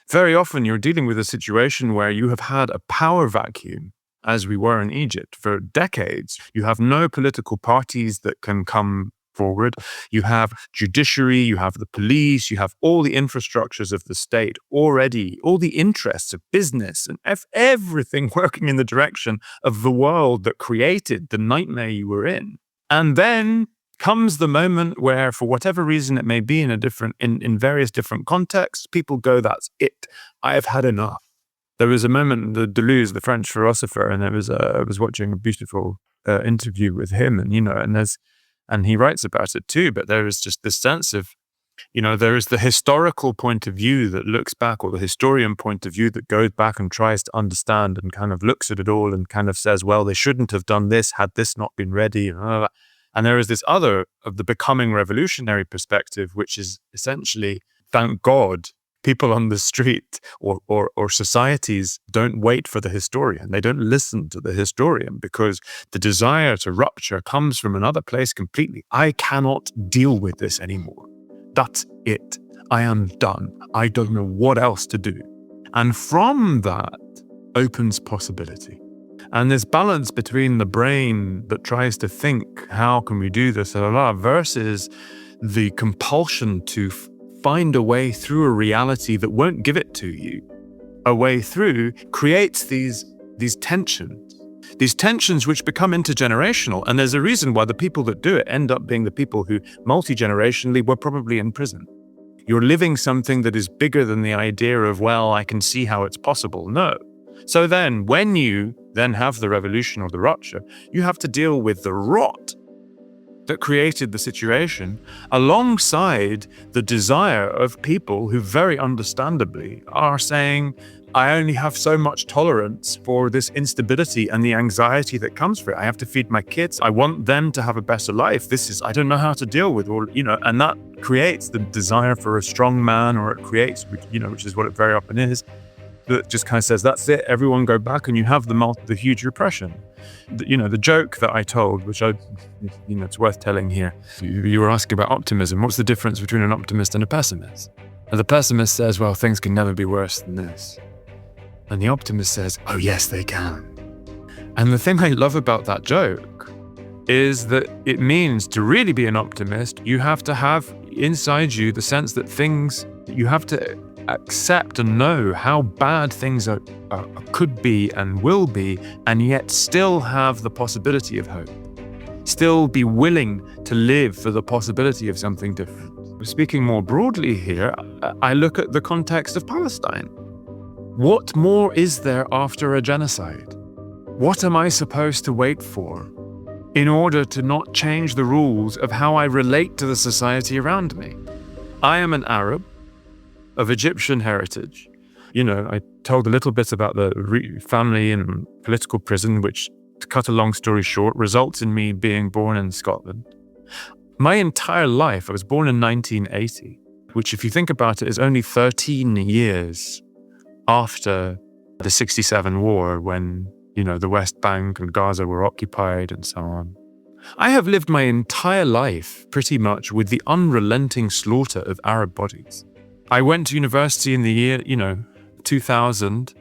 very often you're dealing with a situation where you have had a power vacuum, as we were in Egypt, for decades. You have no political parties that can come forward. You have judiciary, you have the police, you have all the infrastructures of the state already, all the interests of business and everything working in the direction of the world that created the nightmare you were in. And then comes the moment where, for whatever reason it may be in various different contexts, people go, that's it. I have had enough. There was a moment, Deleuze, the French philosopher, and I was watching a beautiful interview with him, and he writes about it too, but there is just this sense of, there is the historical point of view that looks back, or the historian point of view that goes back and tries to understand and kind of looks at it all and kind of says, well, they shouldn't have done this had this not been ready. And there is this other of the becoming revolutionary perspective, which is essentially, thank God, people on the street or societies don't wait for the historian. They don't listen to the historian because the desire to rupture comes from another place completely. I cannot deal with this anymore. That's it. I am done. I don't know what else to do. And from that opens possibility. And this balance between the brain that tries to think, how can we do this, versus the compulsion to find a way through a reality that won't give it to you, a way through, creates these tensions which become intergenerational. And there's a reason why the people that do it end up being the people who multi-generationally were probably in prison. You're living something that is bigger than the idea of, well, I can see how it's possible. No. So then when you then have the revolution or the rupture, you have to deal with the rot that created the situation alongside the desire of people who very understandably are saying, I only have so much tolerance for this instability and the anxiety that comes from it. I have to feed my kids. I want them to have a better life. I don't know how to deal with all, and that creates the desire for a strong man, or it creates, which is what it very often is, that just kind of says, that's it, everyone go back, and you have the huge repression. The joke that I told, which it's worth telling here. You were asking about optimism. What's the difference between an optimist and a pessimist? And the pessimist says, well, things can never be worse than this. And the optimist says, oh yes, they can. And the thing I love about that joke is that it means to really be an optimist, you have to have inside you the sense that you have to accept and know how bad things could be and will be, and yet still have the possibility of hope. Still be willing to live for the possibility of something different. Speaking more broadly here, I look at the context of Palestine. What more is there after a genocide? What am I supposed to wait for in order to not change the rules of how I relate to the society around me? I am an Arab of Egyptian heritage. I told a little bit about the family and political prison, which, to cut a long story short, results in me being born in Scotland. My entire life, I was born in 1980, which, if you think about it, is only 13 years after the 67 war, when, the West Bank and Gaza were occupied and so on. I have lived my entire life pretty much with the unrelenting slaughter of Arab bodies. I went to university in the year, 2000.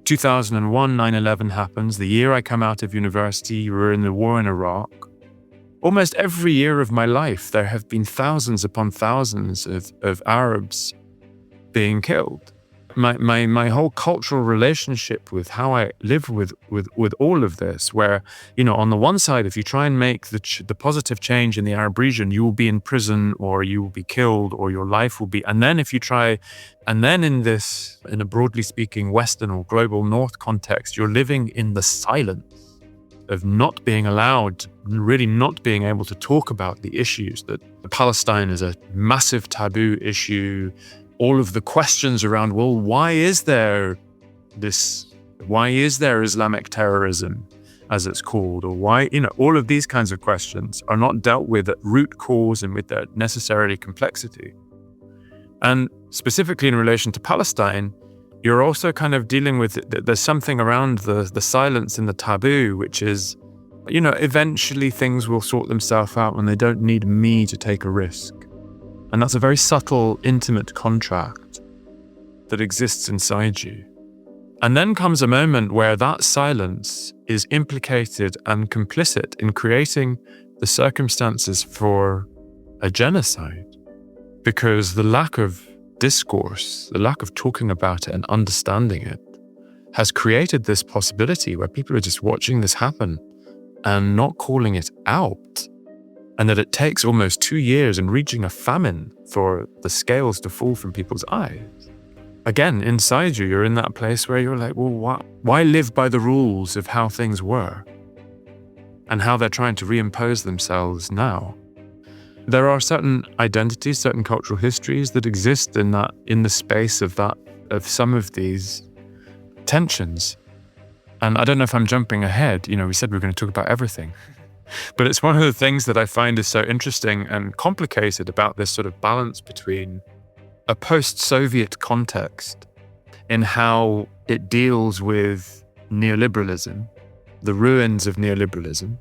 2001, 9/11 happens. The year I come out of university, we're in the war in Iraq. Almost every year of my life, there have been thousands upon thousands of Arabs being killed. My whole cultural relationship with how I live with all of this, where, on the one side, if you try and make the positive change in the Arab region, you will be in prison, or you will be killed, or your life will be. And then in a broadly speaking Western or global North context, you're living in the silence of not being allowed, really not being able to talk about the issues. That Palestine is a massive taboo issue. all of the questions around, well, why is there Islamic terrorism, as it's called, or why, all of these kinds of questions are not dealt with at root cause and with their necessarily complexity. And specifically in relation to Palestine, you're also kind of dealing with, there's something around the silence and the taboo, which is, eventually things will sort themselves out and they don't need me to take a risk. And that's a very subtle, intimate contract that exists inside you. And then comes a moment where that silence is implicated and complicit in creating the circumstances for a genocide. Because the lack of discourse, the lack of talking about it and understanding it, has created this possibility where people are just watching this happen and not calling it out. And that it takes almost 2 years and reaching a famine for the scales to fall from people's eyes. Again, inside you, you're in that place where you're like, well, why live by the rules of how things were and how they're trying to reimpose themselves now? There are certain identities, certain cultural histories that exist in the space of some of these tensions. And I don't know if I'm jumping ahead. We said we were going to talk about everything. But it's one of the things that I find is so interesting and complicated about this sort of balance between a post-Soviet context in how it deals with neoliberalism, the ruins of neoliberalism,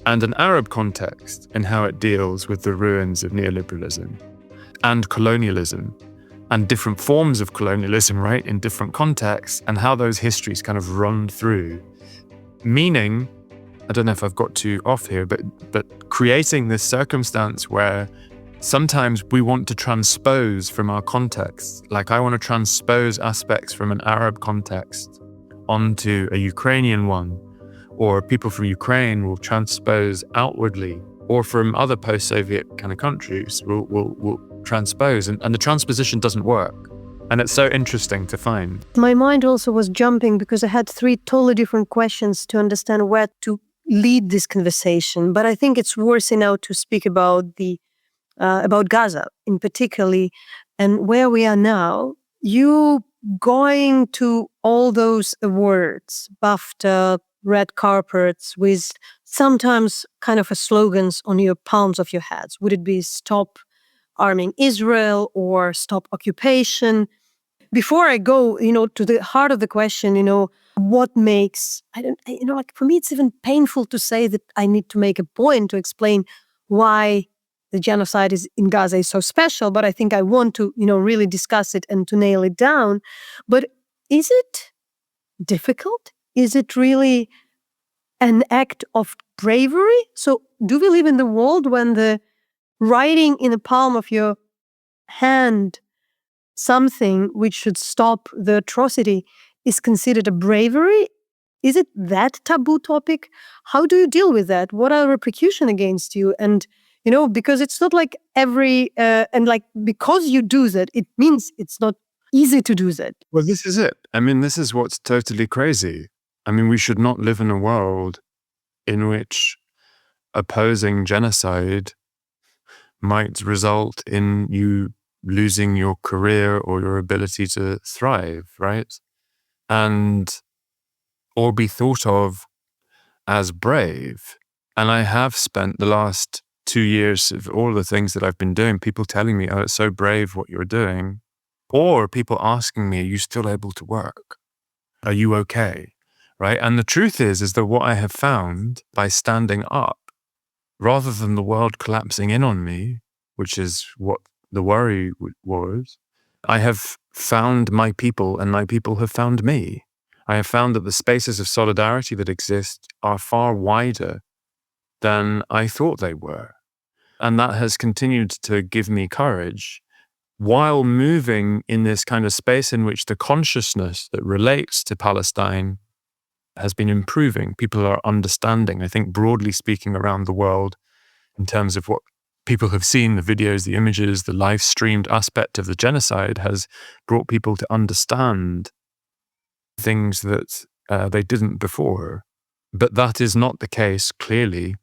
and an Arab context in how it deals with the ruins of neoliberalism and colonialism and different forms of colonialism, right, in different contexts, and how those histories kind of run through. Meaning, I don't know if I've got too off here, but creating this circumstance where sometimes we want to transpose from our context. Like I want to transpose aspects from an Arab context onto a Ukrainian one, or people from Ukraine will transpose outwardly, or from other post-Soviet kind of countries will transpose, and the transposition doesn't work. And it's so interesting to find. My mind also was jumping because I had 3 totally different questions to understand where to lead this conversation. But I think it's worth now to speak about about Gaza in particularly, and where we are now. You going to all those awards, BAFTA, red carpets, with sometimes kind of a slogans on your palms of your hands. Would it be stop arming Israel or stop occupation? Before I go, to the heart of the question, what makes, for me, it's even painful to say that I need to make a point to explain why the genocide in Gaza is so special, but I think I want to, really discuss it and to nail it down. But is it difficult? Is it really an act of bravery? So do we live in the world when the writing in the palm of your hand something which should stop the atrocity is considered a bravery? Is it that taboo topic? How do you deal with that? What are repercussions against you? And, because it's not like because you do that, it means it's not easy to do that. Well, this is it. This is what's totally crazy. We should not live in a world in which opposing genocide might result in you losing your career or your ability to thrive, right? Or be thought of as brave. And I have spent the last 2 years of all the things that I've been doing, people telling me, oh, it's so brave what you're doing. Or people asking me, are you still able to work? Are you okay? Right? And the truth is that what I have found by standing up, rather than the world collapsing in on me, which is what the worry was, I have found my people and my people have found me. I have found that the spaces of solidarity that exist are far wider than I thought they were. And that has continued to give me courage while moving in this kind of space in which the consciousness that relates to Palestine has been improving. People are understanding, I think, broadly speaking, around the world in terms of what people have seen, the videos, the images, the live streamed aspect of the genocide has brought people to understand things that they didn't before. But that is not the case, clearly,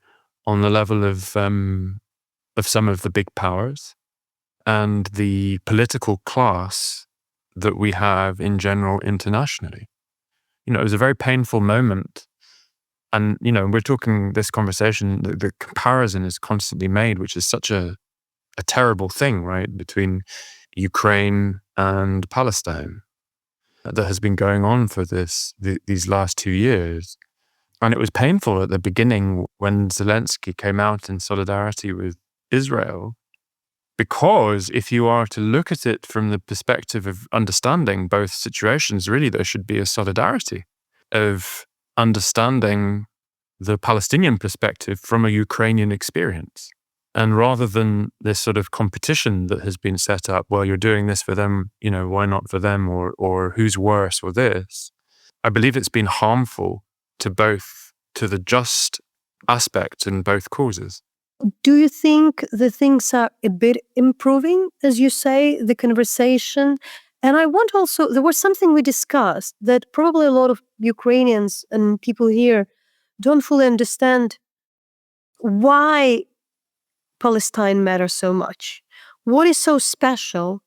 on the level of some of the big powers. and the political class that we have in general internationally. It was a very painful moment. And, we're talking this conversation, the comparison is constantly made, which is such a terrible thing, right, between Ukraine and Palestine that has been going on for these last 2 years. And it was painful at the beginning when Zelenskyy came out in solidarity with Israel, because if you are to look at it from the perspective of understanding both situations, really there should be a solidarity of understanding the Palestinian perspective from a Ukrainian experience. And rather than this sort of competition that has been set up, well, you're doing this for them, why not for them, or who's worse or this, I believe it's been harmful to the just aspect in both causes. Do you think the things are a bit improving, as you say, the conversation? And I want also, there was something we discussed that probably a lot of Ukrainians and people here don't fully understand why Palestine matters so much. What is so special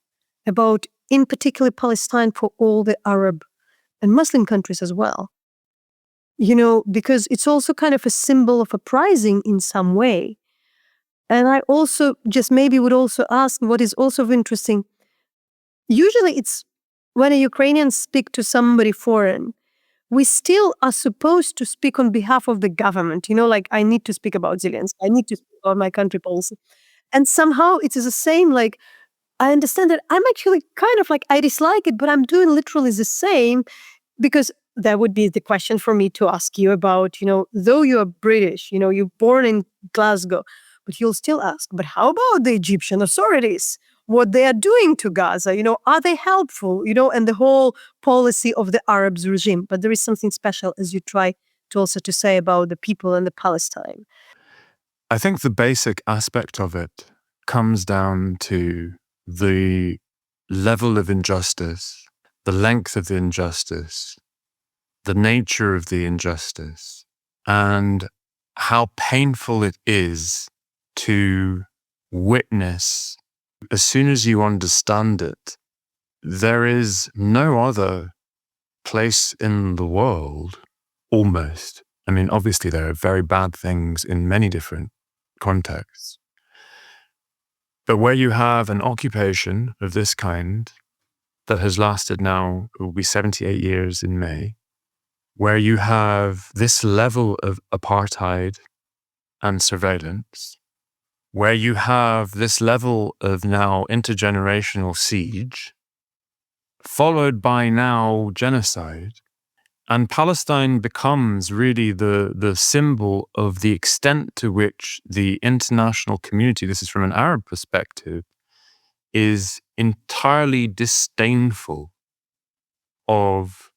about, in particular, Palestine for all the Arab and Muslim countries as well? Because it's also kind of a symbol of uprising in some way. And I also just maybe would also ask what is also interesting. Usually it's when a Ukrainian speak to somebody foreign, we still are supposed to speak on behalf of the government. Like I need to speak about Zelenskyy, I need to speak about my country policy. And somehow it is the same, like I understand that I'm actually kind of like, I dislike it, but I'm doing literally the same, because that would be the question for me to ask you about, though you are British, you're born in Glasgow, but you'll still ask, but how about the Egyptian authorities? What they are doing to Gaza, are they helpful, and the whole policy of the Arabs regime? But there is something special, as you try to also to say about the people in the Palestine. I think the basic aspect of it comes down to the level of injustice, the length of the injustice, the nature of the injustice, and how painful it is to witness. As soon as you understand it, there is no other place in the world, almost. I mean, obviously there are very bad things in many different contexts. But where you have an occupation of this kind that has lasted now, it will be 78 years in May, where you have this level of apartheid and surveillance, where you have this level of now intergenerational siege, followed by now genocide, and Palestine becomes really the symbol of the extent to which the international community, this is from an Arab perspective, is entirely disdainful of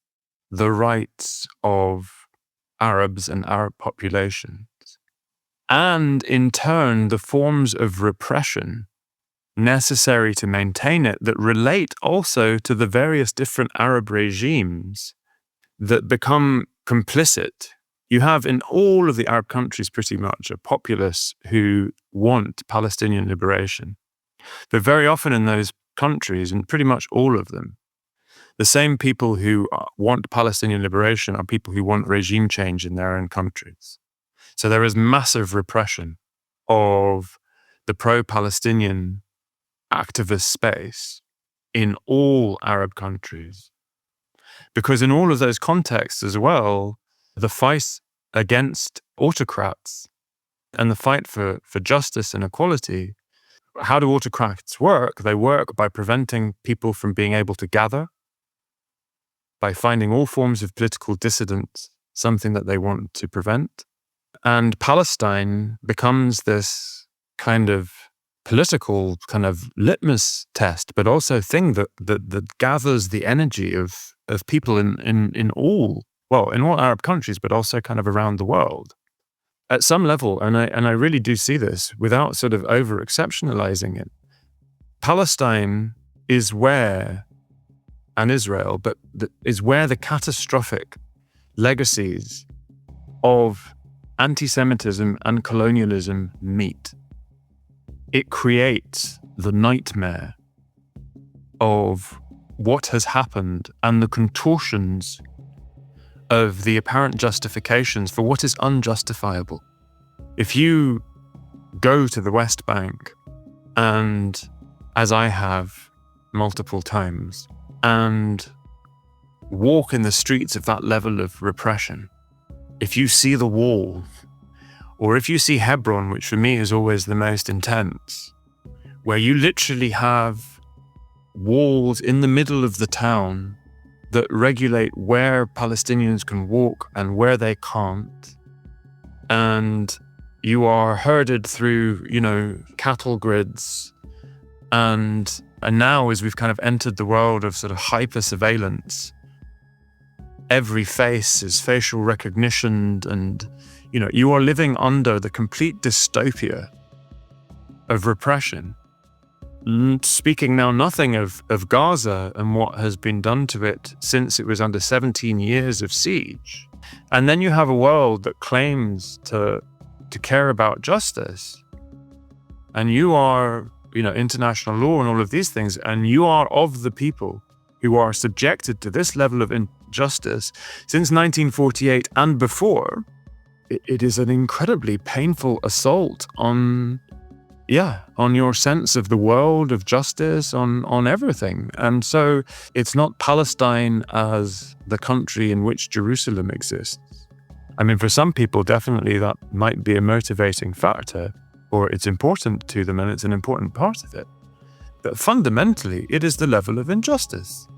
the rights of Arabs and Arab populations, and in turn the forms of repression necessary to maintain it that relate also to the various different Arab regimes that become complicit. You have in all of the Arab countries pretty much a populace who want Palestinian liberation. But very often in those countries, and pretty much all of them, the same people who want Palestinian liberation are people who want regime change in their own countries. So there is massive repression of the pro-Palestinian activist space in all Arab countries. Because in all of those contexts as well, the fight against autocrats and the fight for justice and equality, how do autocrats work? They work by preventing people from being able to gather, by finding all forms of political dissidence something that they want to prevent. And Palestine becomes this kind of political kind of litmus test, but also thing that gathers the energy of people in all Arab countries, but also kind of around the world. At some level, and I really do see this without sort of over-exceptionalizing it, Palestine is where, and Israel, but is where the catastrophic legacies of anti-Semitism and colonialism meet. It creates the nightmare of what has happened and the contortions of the apparent justifications for what is unjustifiable. If you go to the West Bank and, as I have multiple times, and walk in the streets of that level of repression, if you see the wall, or if you see Hebron, which for me is always the most intense, where you literally have walls in the middle of the town that regulate where Palestinians can walk and where they can't, and you are herded through, cattle grids, and now as we've kind of entered the world of sort of hyper surveillance, every face is facial recognition, and you are living under the complete dystopia of repression. Speaking now nothing of Gaza and what has been done to it since it was under 17 years of siege. And then you have a world that claims to care about justice. And you are, international law and all of these things, and you are of the people who are subjected to this level of injustice since 1948 and before. It is an incredibly painful assault on your sense of the world, of justice, on everything. And so it's not Palestine as the country in which Jerusalem exists. I mean, for some people, definitely that might be a motivating factor, or it's important to them and it's an important part of it. But fundamentally, it is the level of injustice.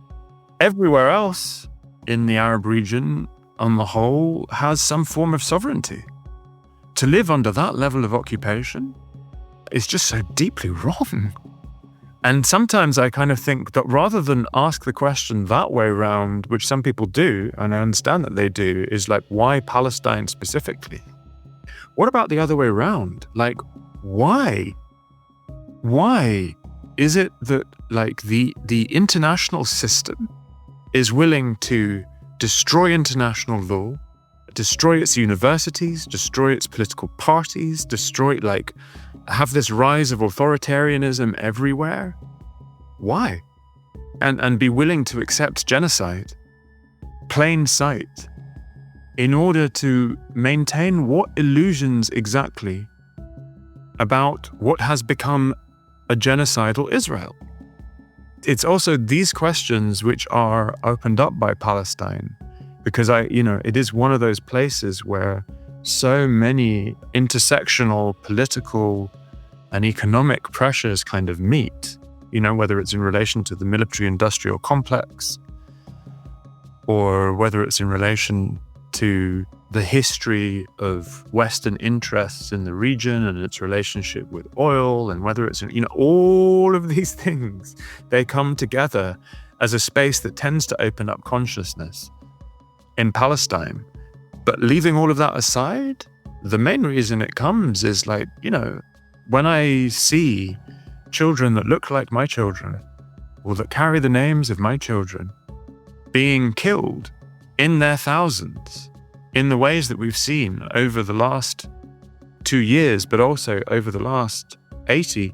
Everywhere else in the Arab region, on the whole, has some form of sovereignty. To live under that level of occupation is just so deeply wrong. And sometimes I kind of think that rather than ask the question that way round, which some people do, and I understand that they do, is like, why Palestine specifically? What about the other way around? Like, why? Why is it that the international system is willing to destroy international law, destroy its universities, destroy its political parties, have this rise of authoritarianism everywhere? Why? And be willing to accept genocide, plain sight, in order to maintain what illusions exactly about what has become a genocidal Israel? It's also these questions which are opened up by Palestine, because it is one of those places where so many intersectional political and economic pressures kind of meet, whether it's in relation to the military-industrial complex, or whether it's in relation to the history of Western interests in the region and its relationship with oil, and whether it's, all of these things, they come together as a space that tends to open up consciousness in Palestine. But leaving all of that aside, the main reason it comes is when I see children that look like my children, or that carry the names of my children, being killed in their thousands, in the ways that we've seen over the last 2 years, but also over the last 80,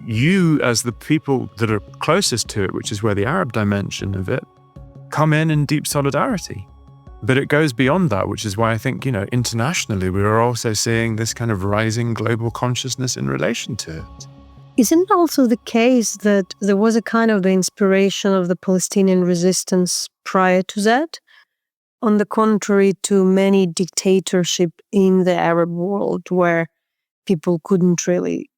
you, as the people that are closest to it, which is where the Arab dimension of it, come in deep solidarity. But it goes beyond that, which is why I think, internationally, we are also seeing this kind of rising global consciousness in relation to it. Isn't it also the case that there was a kind of the inspiration of the Palestinian resistance prior to that? On the contrary to many dictatorships in the Arab world where people couldn't really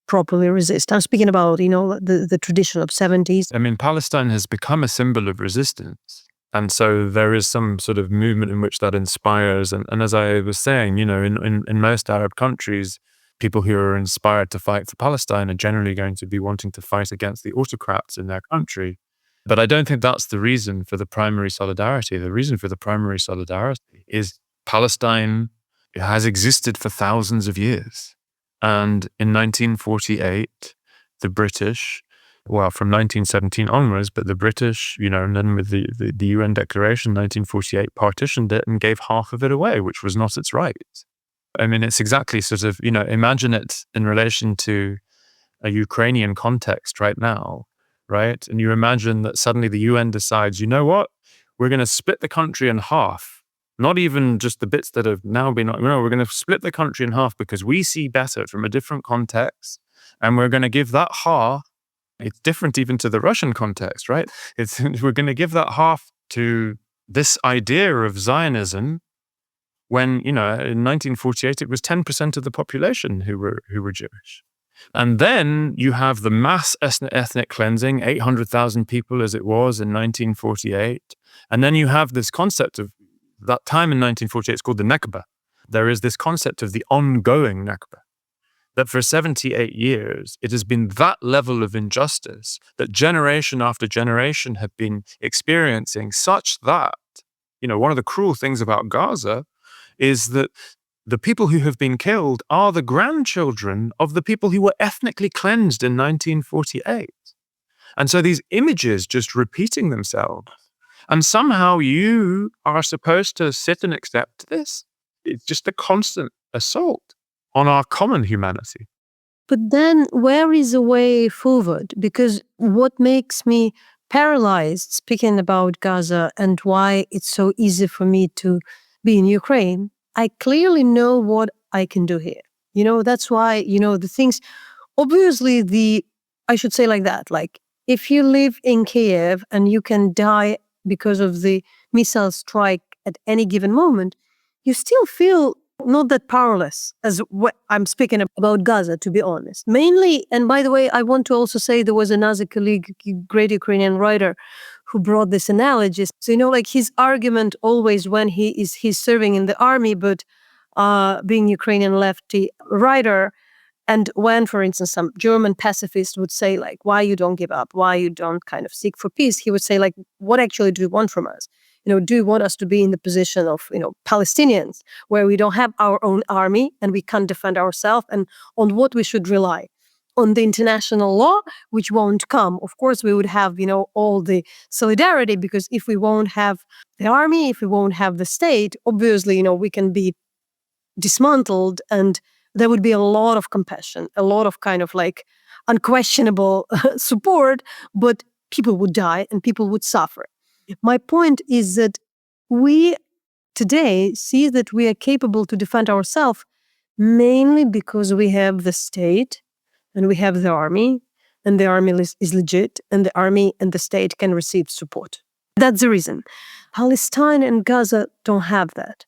properly resist. I'm speaking about, the tradition of 70s. I mean, Palestine has become a symbol of resistance. And so there is some sort of movement in which that inspires. And as I was saying, in most Arab countries, people who are inspired to fight for Palestine are generally going to be wanting to fight against the autocrats in their country. But I don't think that's the reason for the primary solidarity. The reason for the primary solidarity is Palestine has existed for thousands of years. And in 1948, the British, from 1917 onwards, but the British, and then with the UN Declaration 1948, partitioned it and gave half of it away, which was not its right. I mean, it's exactly sort of, imagine it in relation to a Ukrainian context right now, right? And you imagine that suddenly the UN decides, you know what? We're going to split the country in half. Not even just the bits that have now been, we're going to split the country in half because we see better from a different context. And we're going to give that half, it's different even to the Russian context, right? We're going to give that half to this idea of Zionism when, in 1948, it was 10% of the population who were Jewish. And then you have the mass ethnic cleansing, 800,000 people as it was in 1948. And then you have this concept of that time in 1948, it's called the Nakba. There is this concept of the ongoing Nakba, that for 78 years, it has been that level of injustice that generation after generation have been experiencing, such that, one of the cruel things about Gaza is that the people who have been killed are the grandchildren of the people who were ethnically cleansed in 1948. And so these images just repeating themselves. And somehow you are supposed to sit and accept this. It's just a constant assault on our common humanity. But then where is a way forward? Because what makes me paralyzed speaking about Gaza and why it's so easy for me to be in Ukraine, I clearly know what I can do here. That's why, the things, obviously I should say like that, like if you live in Kiev and you can die because of the missile strike at any given moment, you still feel not that powerless as what I'm speaking about Gaza, to be honest. Mainly, and by the way, I want to also say there was another colleague, great Ukrainian writer, who brought this analogy. So, like his argument always when he's serving in the army, but being Ukrainian lefty writer, and when, for instance, some German pacifist would say, like, why you don't give up, why you don't kind of seek for peace, he would say, like, what actually do you want from us? Do you want us to be in the position of, Palestinians, where we don't have our own army and we can't defend ourselves, and on what we should rely? On the international law, which won't come. Of course, we would have, all the solidarity, because if we won't have the army, if we won't have the state, obviously, we can be dismantled, and there would be a lot of compassion, a lot of kind of like unquestionable support, but people would die and people would suffer. My point is that we today see that we are capable to defend ourselves mainly because we have the state and we have the army, and the army is legit, and the army and the state can receive support. That's the reason. Palestine and Gaza don't have that.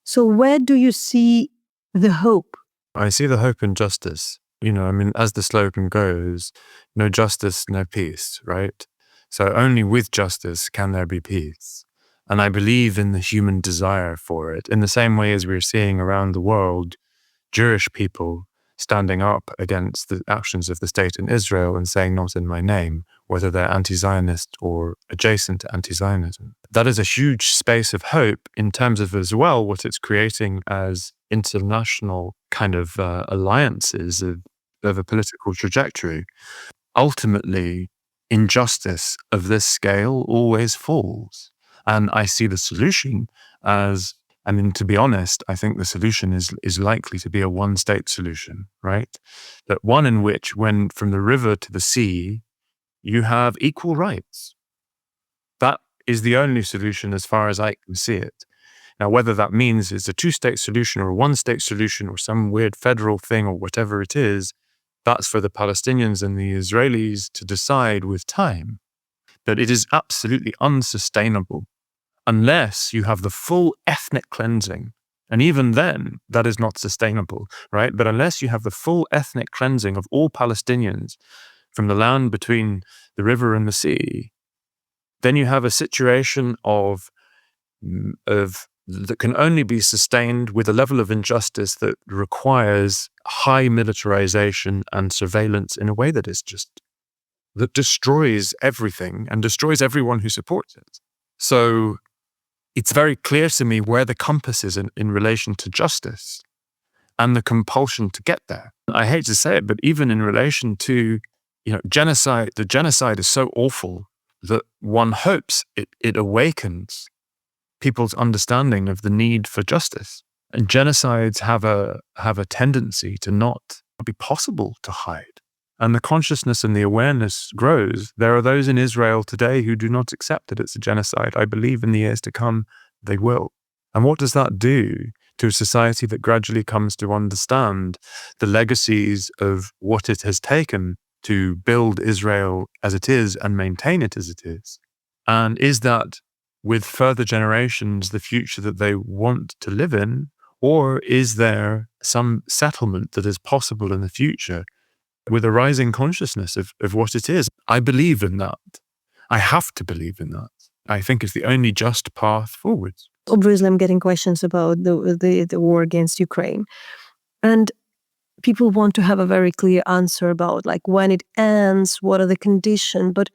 So where do you see the hope? I see the hope in justice. As the slogan goes, no justice, no peace, right? So only with justice can there be peace. And I believe in the human desire for it, in the same way as we're seeing around the world, Jewish people standing up against the actions of the state in Israel and saying, not in my name, whether they're anti-Zionist or adjacent to anti-Zionism. That is a huge space of hope in terms of as well what it's creating as international kind of alliances of a political trajectory. Ultimately, injustice of this scale always falls. And I see the solution as, to be honest, I think the solution is likely to be a one-state solution, right? That one in which, when from the river to the sea, you have equal rights. That is the only solution as far as I can see it. Now, whether that means it's a two-state solution or a one-state solution or some weird federal thing or whatever it is, that's for the Palestinians and the Israelis to decide with time. But it is absolutely unsustainable unless you have the full ethnic cleansing. And even then, that is not sustainable, right? But unless you have the full ethnic cleansing of all Palestinians from the land between the river and the sea, then you have a situation of that can only be sustained with a level of injustice that requires high militarization and surveillance in a way that destroys everything and destroys everyone who supports it. So it's very clear to me where the compass is in relation to justice and the compulsion to get there. I hate to say it, but even in relation to, genocide, the genocide is so awful that one hopes it awakens people's understanding of the need for justice. And genocides have a tendency to not be possible to hide. and the consciousness and the awareness grows, there are those in Israel today who do not accept that it's a genocide. I believe in the years to come, they will. And what does that do to a society that gradually comes to understand the legacies of what it has taken to build Israel as it is and maintain it as it is? And is that, with further generations, the future that they want to live in? Or is there some settlement that is possible in the future with a rising consciousness of what it is? I believe in that. I have to believe in that. I think it's the only just path forward. Obviously, I'm getting questions about the war against Ukraine. And people want to have a very clear answer about like when it ends, what are the conditions. But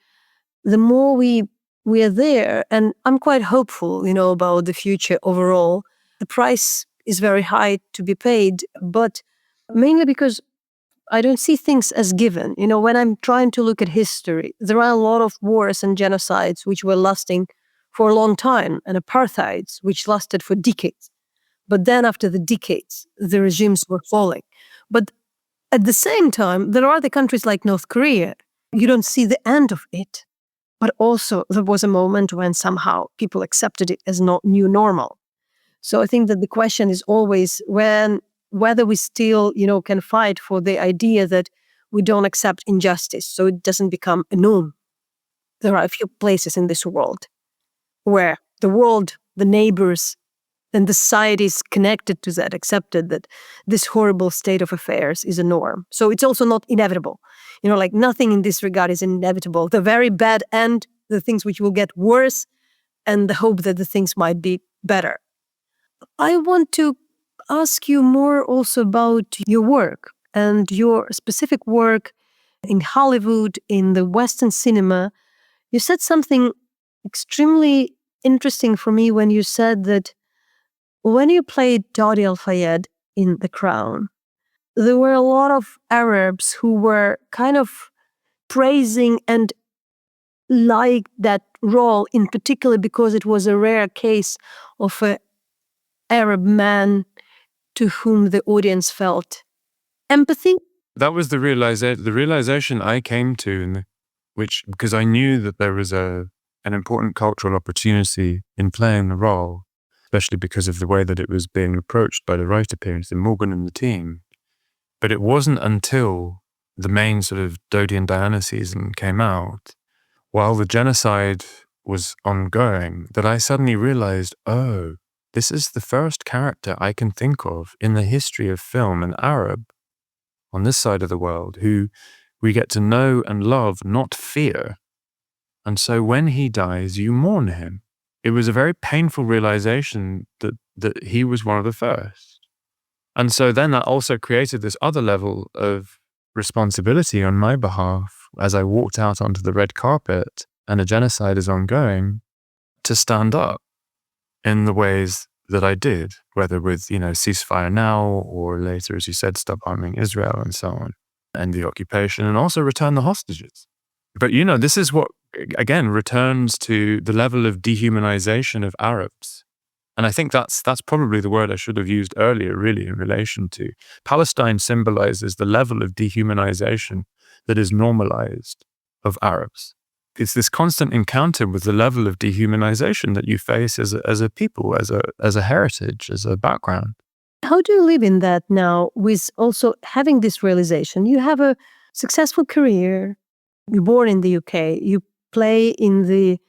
the more we are there, and I'm quite hopeful, about the future overall. The price is very high to be paid, but mainly because I don't see things as given. When I'm trying to look at history, there are a lot of wars and genocides which were lasting for a long time, and apartheids which lasted for decades. But then after the decades, the regimes were falling. But at the same time, there are the countries like North Korea. You don't see the end of it. But also there was a moment when somehow people accepted it as not new normal. So I think that the question is always whether we still, can fight for the idea that we don't accept injustice, so it doesn't become a norm. There are a few places in this world where the world, the neighbors, and the societies connected to that accepted that this horrible state of affairs is a norm. So it's also not inevitable. Like nothing in this regard is inevitable. The very bad end, the things which will get worse, and the hope that the things might be better. I want to ask you more also about your work and your specific work in Hollywood, in the Western cinema. You said something extremely interesting for me when you said that when you played Dodi Al-Fayed in The Crown, there were a lot of Arabs who were kind of praising and liked that role in particular because it was a rare case of an Arab man to whom the audience felt empathy. That was the realization I came to, because I knew that there was an important cultural opportunity in playing the role, especially because of the way that it was being approached by the writer peers in Morgan and the team. But it wasn't until the main sort of Dodi and Diana season came out, while the genocide was ongoing, that I suddenly realized, oh, this is the first character I can think of in the history of film, an Arab on this side of the world, who we get to know and love, not fear. And so when he dies, you mourn him. It was a very painful realization that he was one of the first. And so then that also created this other level of responsibility on my behalf as I walked out onto the red carpet and a genocide is ongoing, to stand up in the ways that I did, whether with, ceasefire now or later, as you said, stop harming Israel and so on, and the occupation, and also return the hostages. But, this is what, again, returns to the level of dehumanization of Arabs. And I think that's probably the word I should have used earlier, really, in relation to Palestine symbolizes the level of dehumanization that is normalized of Arabs. It's this constant encounter with the level of dehumanization that you face as a people, as a heritage, as a background. How do you live in that now with also having this realization? You have a successful career, you're born in the UK, you play in the,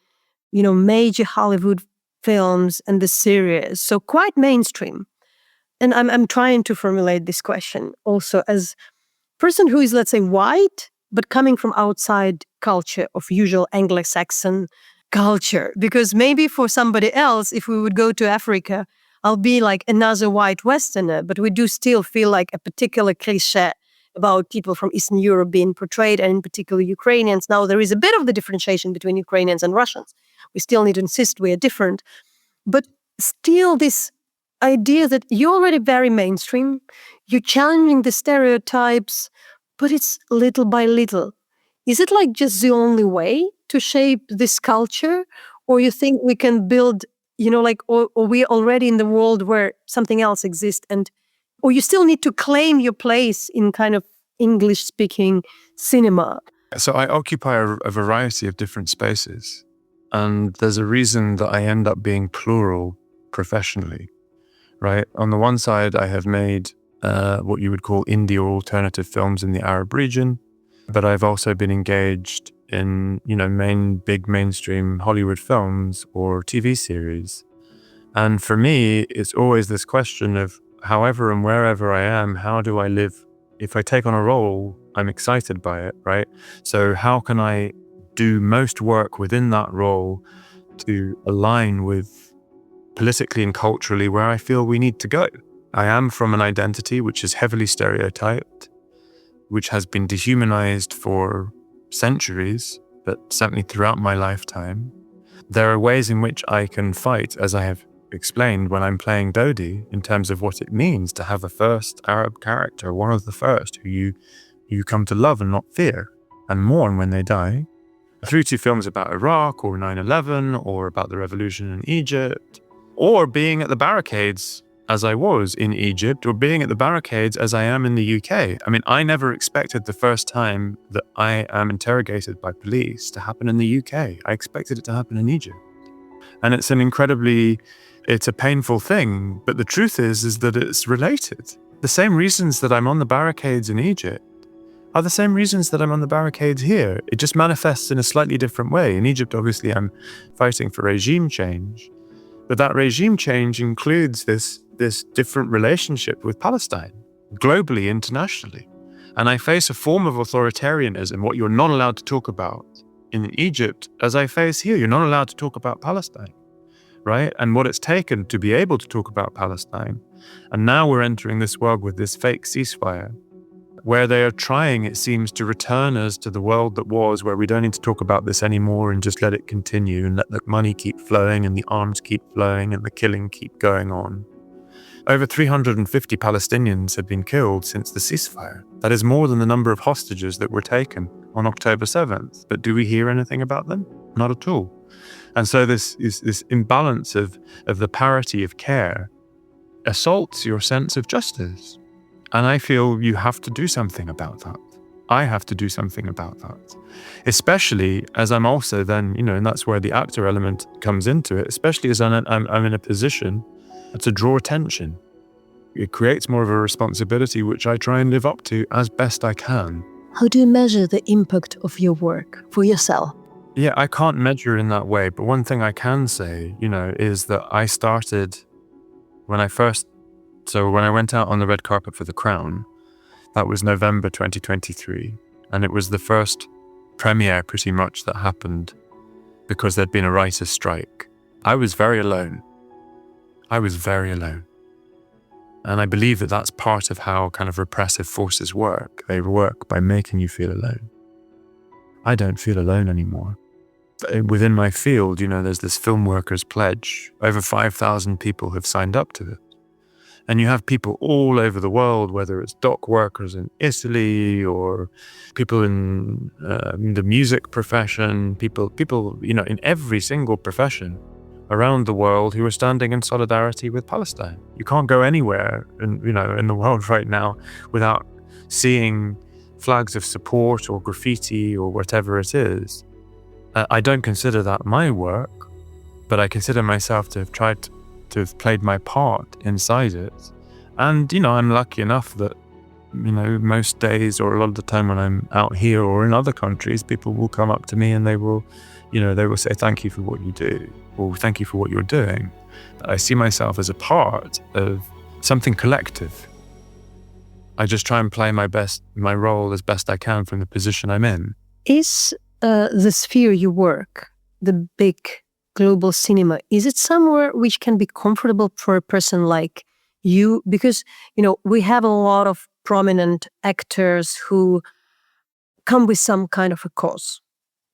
major Hollywood films and the series, so quite mainstream. And I'm trying to formulate this question also as a person who is, let's say, white, but coming from outside culture of usual Anglo-Saxon culture. Because maybe for somebody else, if we would go to Africa, I'll be like another white Westerner, but we do still feel like a particular cliché about people from Eastern Europe being portrayed, and in particular Ukrainians. Now, there is a bit of the differentiation between Ukrainians and Russians. We still need to insist we are different. But still this idea that you're already very mainstream, you're challenging the stereotypes, but it's little by little. Is it like just the only way to shape this culture? Or you think we can build, or we're already in the world where something else exists, or you still need to claim your place in kind of English-speaking cinema? So I occupy a variety of different spaces. And there's a reason that I end up being plural professionally, right? On the one side, I have made what you would call indie or alternative films in the Arab region. But I've also been engaged in, big mainstream Hollywood films or TV series. And for me, it's always this question of however and wherever I am, how do I live? If I take on a role, I'm excited by it, right? So how can I do most work within that role to align with politically and culturally where I feel we need to go? I am from an identity which is heavily stereotyped, which has been dehumanized for centuries, but certainly throughout my lifetime. There are ways in which I can fight, as I have explained when I'm playing Dodi, in terms of what it means to have a first Arab character, one of the first, who you come to love and not fear, and mourn when they die, through to films about Iraq or 9/11 or about the revolution in Egypt, or being at the barricades as I was in Egypt, or being at the barricades as I am in the UK. I mean, I never expected the first time that I am interrogated by police to happen in the UK. I expected it to happen in Egypt. And it's a painful thing, but the truth is that it's related. The same reasons that I'm on the barricades in Egypt are the same reasons that I'm on the barricades here. It just manifests in a slightly different way. In Egypt, obviously, I'm fighting for regime change, but that regime change includes this different relationship with Palestine, globally, internationally. And I face a form of authoritarianism, what you're not allowed to talk about in Egypt, as I face here. You're not allowed to talk about Palestine, right? And what it's taken to be able to talk about Palestine. And now we're entering this world with this fake ceasefire, where they are trying, it seems, to return us to the world that was, where we don't need to talk about this anymore and just let it continue and let the money keep flowing and the arms keep flowing and the killing keep going on. Over 350 Palestinians have been killed since the ceasefire. That is more than the number of hostages that were taken on October 7th. But do we hear anything about them? Not at all. And so this imbalance of the parity of care assaults your sense of justice. And I feel you have to do something about that. I have to do something about that. Especially as I'm also then, and that's where the actor element comes into it, especially as I'm in a position to draw attention. It creates more of a responsibility, which I try and live up to as best I can. How do you measure the impact of your work for yourself? Yeah, I can't measure in that way. But one thing I can say, is that I started when I went out on the red carpet for The Crown, that was November 2023. And it was the first premiere pretty much that happened because there'd been a writer's strike. I was very alone. And I believe that that's part of how kind of repressive forces work. They work by making you feel alone. I don't feel alone anymore. Within my field, there's this Filmmakers Pledge. Over 5,000 people have signed up to it. And you have people all over the world, whether it's dock workers in Italy or people in the music profession, people, in every single profession around the world who are standing in solidarity with Palestine. You can't go anywhere in the world right now without seeing flags of support or graffiti or whatever it is. I don't consider that my work, but I consider myself to have tried to have played my part inside it. And, I'm lucky enough that, most days or a lot of the time when I'm out here or in other countries, people will come up to me and they will say, thank you for what you do, or thank you for what you're doing. I see myself as a part of something collective. I just try and play my role as best I can from the position I'm in. Is the sphere you work, the big global cinema, is it somewhere which can be comfortable for a person like you? Because, we have a lot of prominent actors who come with some kind of a cause.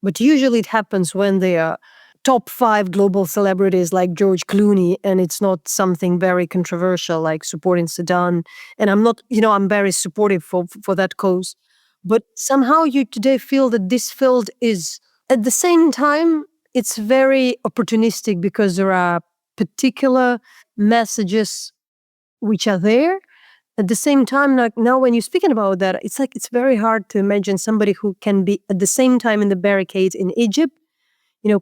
But usually it happens when they are top 5 global celebrities like George Clooney, and it's not something very controversial like supporting Sudan. And I'm not, I'm very supportive for that cause. But somehow you today feel that this field is, at the same time, it's very opportunistic because there are particular messages which are there, at the same time, like now when you're speaking about that, it's like it's very hard to imagine somebody who can be at the same time in the barricades in Egypt,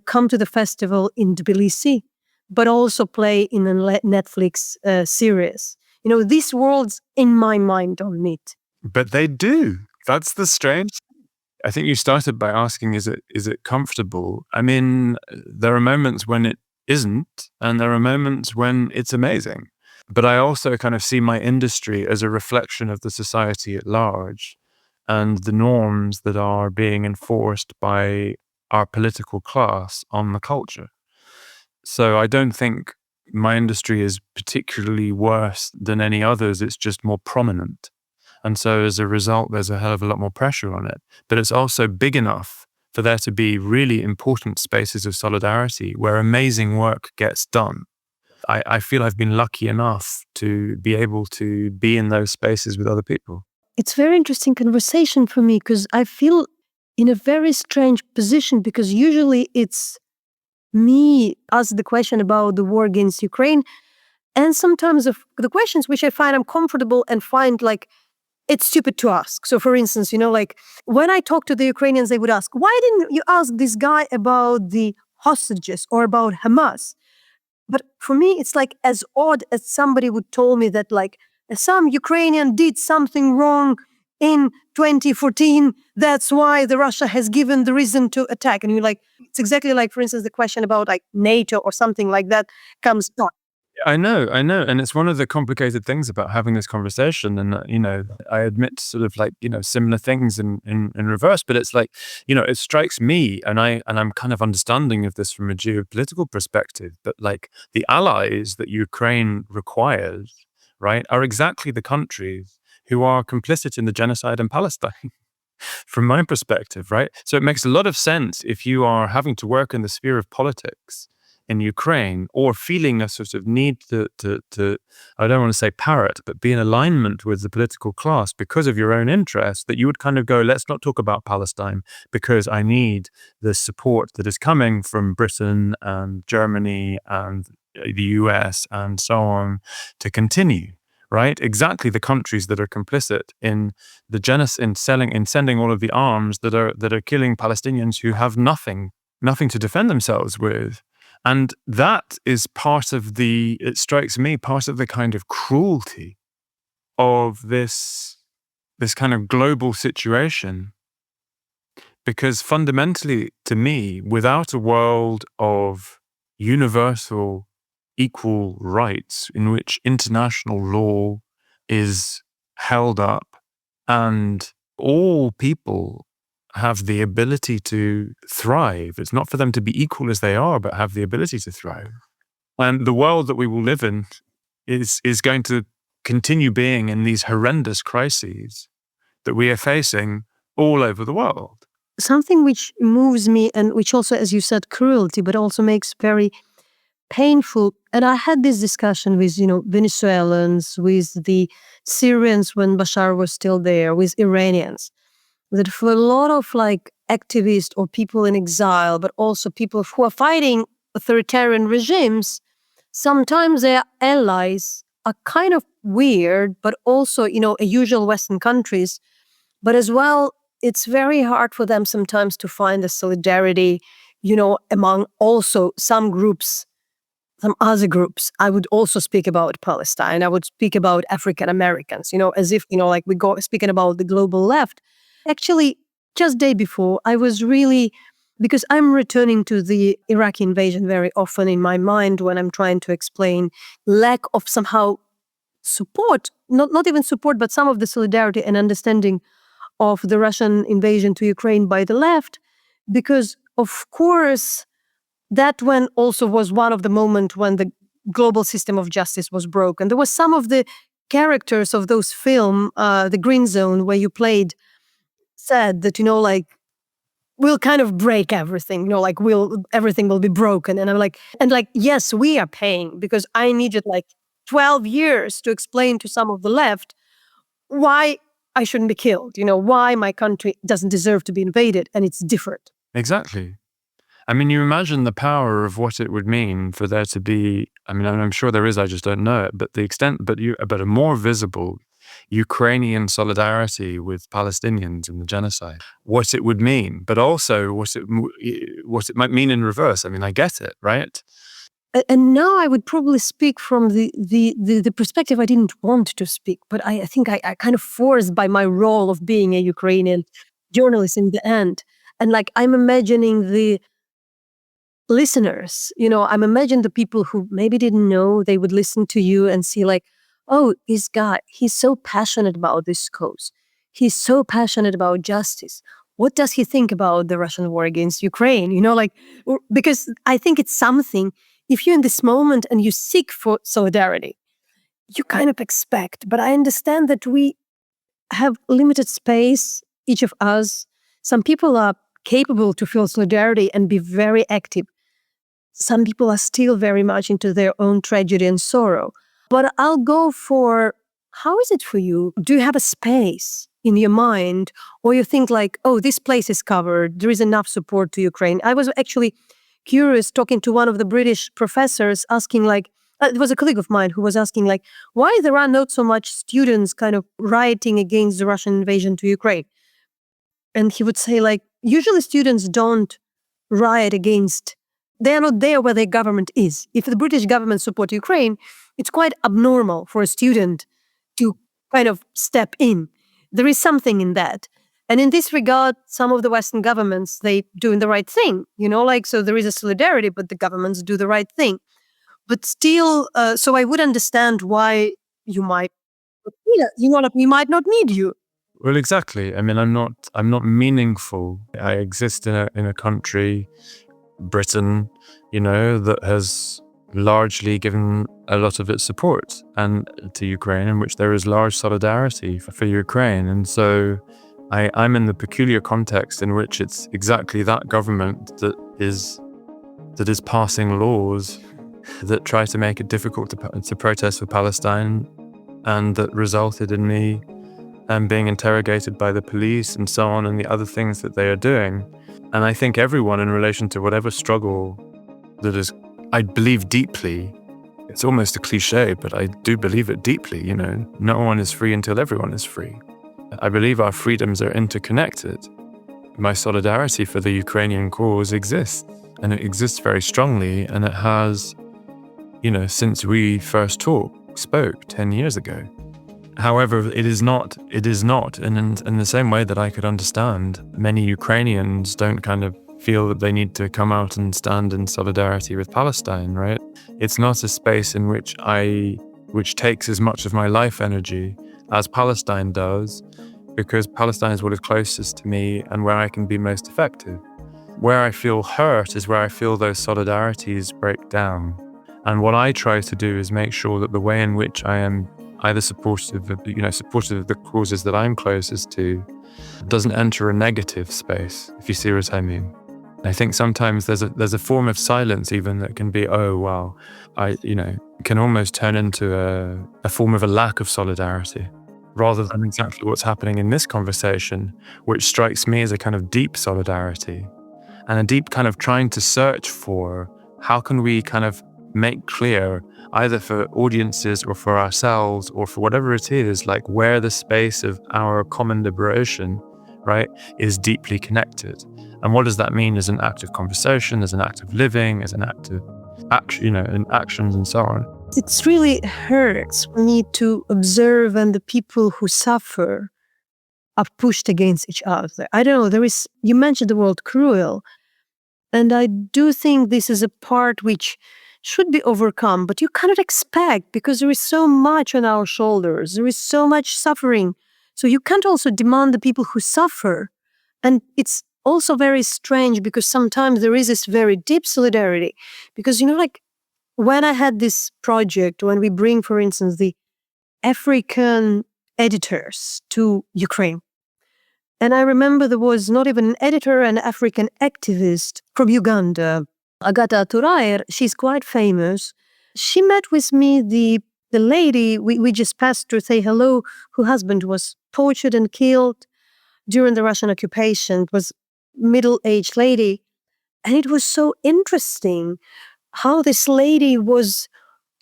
come to the festival in Tbilisi, but also play in a Netflix series. These worlds in my mind don't meet. But they do. That's the strange. I think you started by asking, is it comfortable? I mean, there are moments when it isn't, and there are moments when it's amazing. But I also kind of see my industry as a reflection of the society at large and the norms that are being enforced by our political class on the culture. So I don't think my industry is particularly worse than any others. It's just more prominent. And so as a result, there's a hell of a lot more pressure on it. But it's also big enough for there to be really important spaces of solidarity where amazing work gets done. I feel I've been lucky enough to be able to be in those spaces with other people. It's very interesting conversation for me because I feel in a very strange position because usually it's me ask the question about the war against Ukraine and sometimes the questions which I find uncomfortable and find like it's stupid to ask. So for instance, like when I talk to the Ukrainians, they would ask, why didn't you ask this guy about the hostages or about Hamas? But for me, it's like as odd as somebody would tell me that like some Ukrainian did something wrong in 2014. That's why the Russia has given the reason to attack. And you're like, it's exactly like, for instance, the question about like NATO or something like that comes up. I know. And it's one of the complicated things about having this conversation. And, I admit sort of like, similar things in reverse, but it's like, it strikes me and I'm kind of understanding of this from a geopolitical perspective, but like the allies that Ukraine requires, right, are exactly the countries who are complicit in the genocide in Palestine. From my perspective, right? So it makes a lot of sense if you are having to work in the sphere of politics in Ukraine or feeling a sort of need to I don't want to say parrot, but be in alignment with the political class because of your own interests, that you would kind of go, let's not talk about Palestine because I need the support that is coming from Britain and Germany and the US and so on to continue. Right? Exactly the countries that are complicit in the genocide, in sending all of the arms that are killing Palestinians who have nothing to defend themselves with. And that is it strikes me, part of the kind of cruelty of this kind of global situation. Because fundamentally, to me, without a world of universal equal rights in which international law is held up and all people have the ability to thrive. It's not for them to be equal as they are, but have the ability to thrive. And the world that we will live in is going to continue being in these horrendous crises that we are facing all over the world. Something which moves me and which also, as you said, cruelty, but also makes very painful. And I had this discussion with, Venezuelans, with the Syrians when Bashar was still there, with Iranians, that for a lot of like activists or people in exile, but also people who are fighting authoritarian regimes, sometimes their allies are kind of weird, but also, a usual Western countries. But as well, it's very hard for them sometimes to find the solidarity, among also some groups, some other groups. I would also speak about Palestine. I would speak about African Americans, as if, like we go speaking about the global left. Actually, just day before, I was really, because I'm returning to the Iraqi invasion very often in my mind when I'm trying to explain lack of somehow support, not even support, but some of the solidarity and understanding of the Russian invasion to Ukraine by the left, because of course, that when also was one of the moments when the global system of justice was broken. There was some of the characters of those film, The Green Zone, where you played, said that, like, we'll kind of break everything, like everything will be broken. And I'm like, yes, we are paying because I needed like 12 years to explain to some of the left why I shouldn't be killed, why my country doesn't deserve to be invaded and it's different. Exactly. I mean, you imagine the power of what it would mean for there to be, I mean, I'm sure there is, I just don't know it, but the extent, but a more visible Ukrainian solidarity with Palestinians in the genocide, what it would mean, but also what it might mean in reverse. I mean, I get it, right? And now I would probably speak from the perspective I didn't want to speak, but I think I kind of forced by my role of being a Ukrainian journalist in the end. And like, I'm imagining the listeners, I'm imagining the people who maybe didn't know, they would listen to you and see like, oh, this guy, he's so passionate about this cause. He's so passionate about justice. What does he think about the Russian war against Ukraine? Because I think it's something, if you're in this moment and you seek for solidarity, you kind of expect. But I understand that we have limited space, each of us. Some people are capable to feel solidarity and be very active. Some people are still very much into their own tragedy and sorrow. But I'll go for, how is it for you? Do you have a space in your mind, or you think like, oh, this place is covered, there is enough support to Ukraine? I was actually curious talking to one of the British professors, asking like, it was a colleague of mine who was asking like, why there are not so much students kind of rioting against the Russian invasion to Ukraine? And he would say like, usually students don't riot against, they are not there where their government is. If the British government support Ukraine, it's quite abnormal for a student to kind of step in. There is something in that. And in this regard, some of the Western governments, they doing the right thing, so there is a solidarity, but the governments do the right thing. But still, so I would understand why you might, we might not need you. Well, exactly. I mean, I'm not meaningful. I exist in a country, Britain, that has largely given a lot of its support and to Ukraine, in which there is large solidarity for Ukraine. And so I'm in the peculiar context in which it's exactly that government that is passing laws that try to make it difficult to protest for Palestine, and that resulted in me being interrogated by the police and so on, and the other things that they are doing. And I think everyone, in relation to whatever struggle that is, I believe deeply, it's almost a cliche, but I do believe it deeply, no one is free until everyone is free. I believe our freedoms are interconnected. My solidarity for the Ukrainian cause exists, and it exists very strongly, and it has, since we first spoke 10 years ago. However, it is not, and in the same way that I could understand, many Ukrainians don't kind of feel that they need to come out and stand in solidarity with Palestine, right? It's not a space in which takes as much of my life energy as Palestine does, because Palestine is what is closest to me and where I can be most effective. Where I feel hurt is where I feel those solidarities break down. And what I try to do is make sure that the way in which I am either supportive of the causes that I'm closest to doesn't enter a negative space, if you see what I mean. I think sometimes there's a form of silence even that can be, oh wow, can almost turn into a form of a lack of solidarity, rather than exactly what's happening in this conversation, which strikes me as a kind of deep solidarity and a deep kind of trying to search for how can we kind of make clear, either for audiences or for ourselves or for whatever it is, like where the space of our common liberation, right, is deeply connected. And what does that mean as an act of conversation, as an act of living, as an act of action, in actions and so on? It really hurts me to observe when the people who suffer are pushed against each other. I don't know, you mentioned the word cruel, and I do think this is a part which should be overcome, but you cannot expect, because there is so much on our shoulders, there is so much suffering. So you can't also demand the people who suffer. And it's also very strange because sometimes there is this very deep solidarity. Because, like when I had this project, when we bring, for instance, the African editors to Ukraine, and I remember there was not even an editor, an African activist from Uganda, Agata Turair, she's quite famous. She met with me, the lady, we just passed to say hello, her husband was tortured and killed during the Russian occupation. It was middle-aged lady. And it was so interesting how this lady was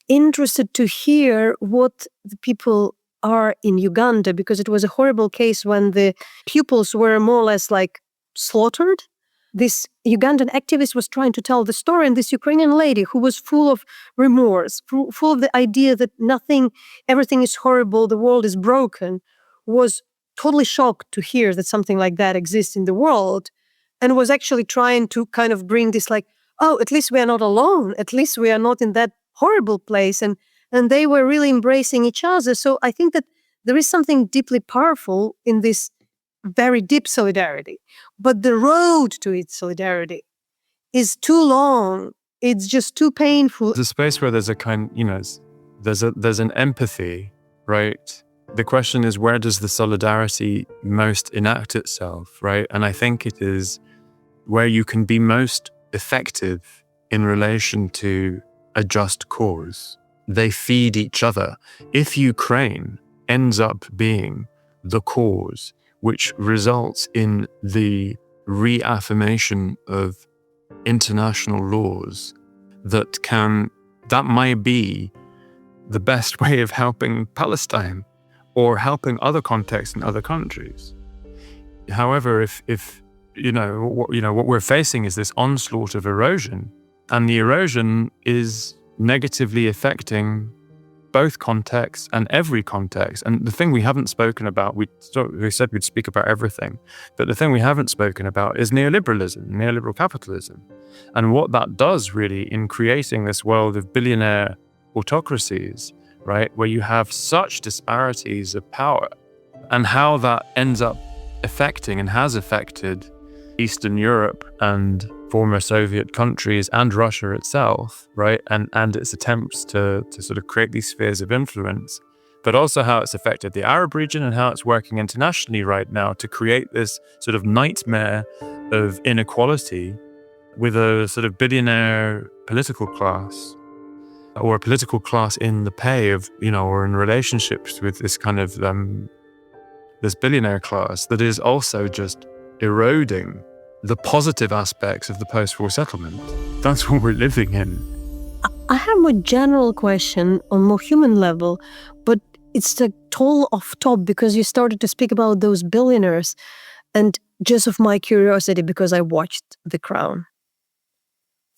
interested to hear what the people are in Uganda, because it was a horrible case when the pupils were more or less like slaughtered. This Ugandan activist was trying to tell the story, and this Ukrainian lady who was full of remorse, full of the idea that everything is horrible, the world is broken, was totally shocked to hear that something like that exists in the world, and was actually trying to kind of bring this like, oh, at least we are not alone, at least we are not in that horrible place, and they were really embracing each other. So I think that there is something deeply powerful in this very deep solidarity, but the road to its solidarity is too long. It's just too painful. There's a space where there's a kind, there's an empathy, right? The question is, where does the solidarity most enact itself, right? And I think it is where you can be most effective in relation to a just cause. They feed each other. If Ukraine ends up being the cause which results in the reaffirmation of international laws that might be the best way of helping Palestine or helping other contexts in other countries. However, if what we're facing is this onslaught of erosion, and the erosion is negatively affecting both contexts and every context. And the thing we haven't spoken about, we said we'd speak about everything, but the thing we haven't spoken about is neoliberalism, neoliberal capitalism, and what that does really in creating this world of billionaire autocracies, right, where you have such disparities of power, and how that ends up affecting and has affected Eastern Europe and former Soviet countries and Russia itself, right? And its attempts to sort of create these spheres of influence, but also how it's affected the Arab region and how it's working internationally right now to create this sort of nightmare of inequality with a sort of billionaire political class, or a political class in the pay of, or in relationships with this kind of, this billionaire class that is also just eroding the positive aspects of the post-war settlement. That's what we're living in. I have a general question on more human level, but it's a total off top because you started to speak about those billionaires, and just of my curiosity, because I watched The Crown.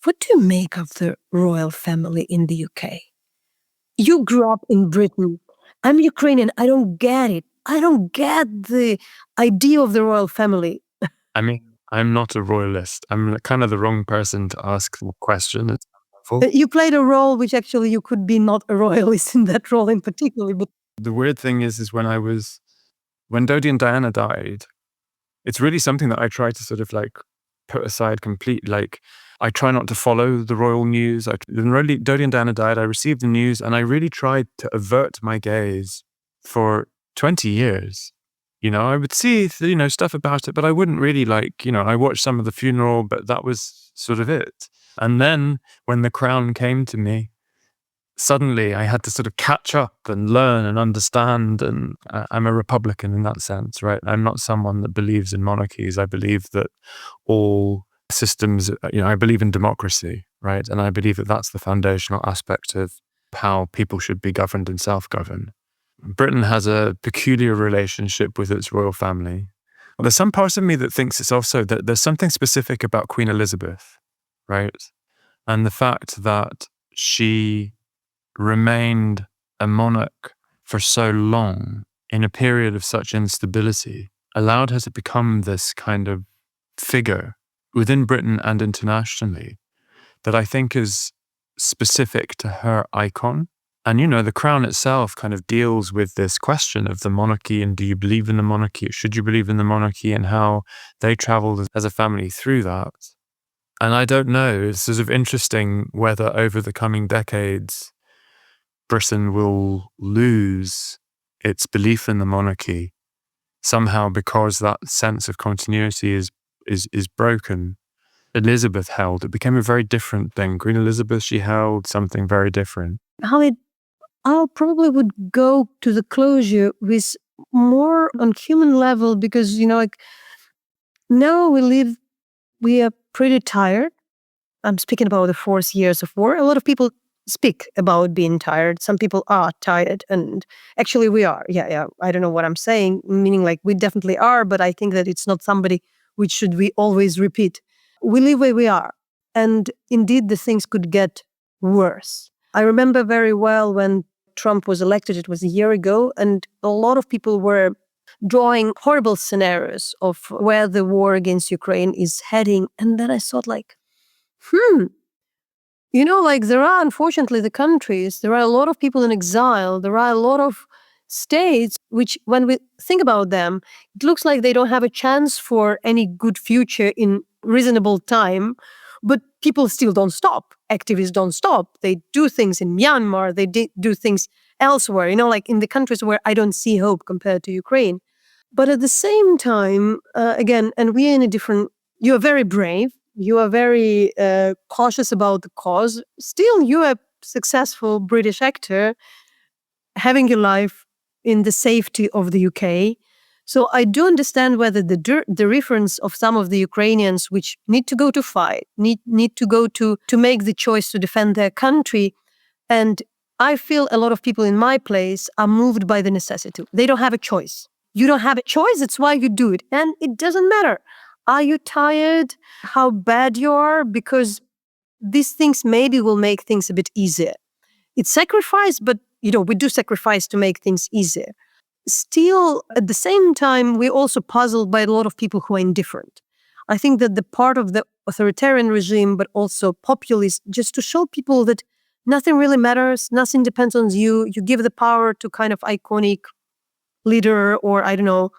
What do you make of the royal family in the UK? You grew up in Britain. I'm Ukrainian. I don't get it. I don't get the idea of the royal family. I mean, I'm not a royalist. I'm kind of the wrong person to ask the question. You played a role which actually you could be not a royalist in that role in particular. But the weird thing is when Dodi and Diana died, it's really something that I try to sort of like put aside completely. Like, I try not to follow the royal news. When Dodi and Diana died, I received the news and I really tried to avert my gaze for 20 years. I would see, stuff about it, but I wouldn't really I watched some of the funeral, but that was sort of it. And then when The Crown came to me, suddenly I had to sort of catch up and learn and understand. And I'm a Republican in that sense, right? I'm not someone that believes in monarchies. I believe that all systems, I believe in democracy, right? And I believe that that's the foundational aspect of how people should be governed and self-govern. Britain has a peculiar relationship with its royal family. There's some part of me that thinks it's also that there's something specific about Queen Elizabeth, right? And the fact that she remained a monarch for so long in a period of such instability allowed her to become this kind of figure within Britain and internationally that I think is specific to her icon. And, The Crown itself kind of deals with this question of the monarchy and do you believe in the monarchy? Should you believe in the monarchy? And how they traveled as a family through that. And I don't know, it's sort of interesting whether over the coming decades, Britain will lose its belief in the monarchy somehow because that sense of continuity is broken. Elizabeth held, it became a very different thing. Queen Elizabeth, she held something very different. Khalid, I probably would go to the closure with more on human level because, now we are pretty tired. I'm speaking about the 4 years of war. A lot of people speak about being tired. Some people are tired, and actually we are. Yeah. I don't know what I'm saying, meaning like we definitely are, but I think that it's not somebody which should we always repeat. We live where we are, and indeed the things could get worse. I remember very well when Trump was elected, it was a year ago, and a lot of people were drawing horrible scenarios of where the war against Ukraine is heading. And then I thought like, like there are, unfortunately, the countries, there are a lot of people in exile, there are a lot of states which, when we think about them, it looks like they don't have a chance for any good future in reasonable time, but people still don't stop. Activists don't stop. They do things in Myanmar, they do things elsewhere, like in the countries where I don't see hope compared to Ukraine. But at the same time, again, and we are in a different, you are very brave, you are very cautious about the cause. Still, you are a successful British actor having your life in the safety of the UK. So I do understand whether the reference of some of the Ukrainians which need to go to fight, need to go to make the choice to defend their country. And I feel a lot of people in my place are moved by the necessity. They don't have a choice. You don't have a choice, it's why you do it. And it doesn't matter. Are you tired? How bad you are? Because these things maybe will make things a bit easier. It's sacrifice, but we do sacrifice to make things easier. Still, at the same time, we're also puzzled by a lot of people who are indifferent. I think that the part of the authoritarian regime, but also populist, just to show people that nothing really matters, nothing depends on you. You give the power to kind of iconic leader, or I don't know,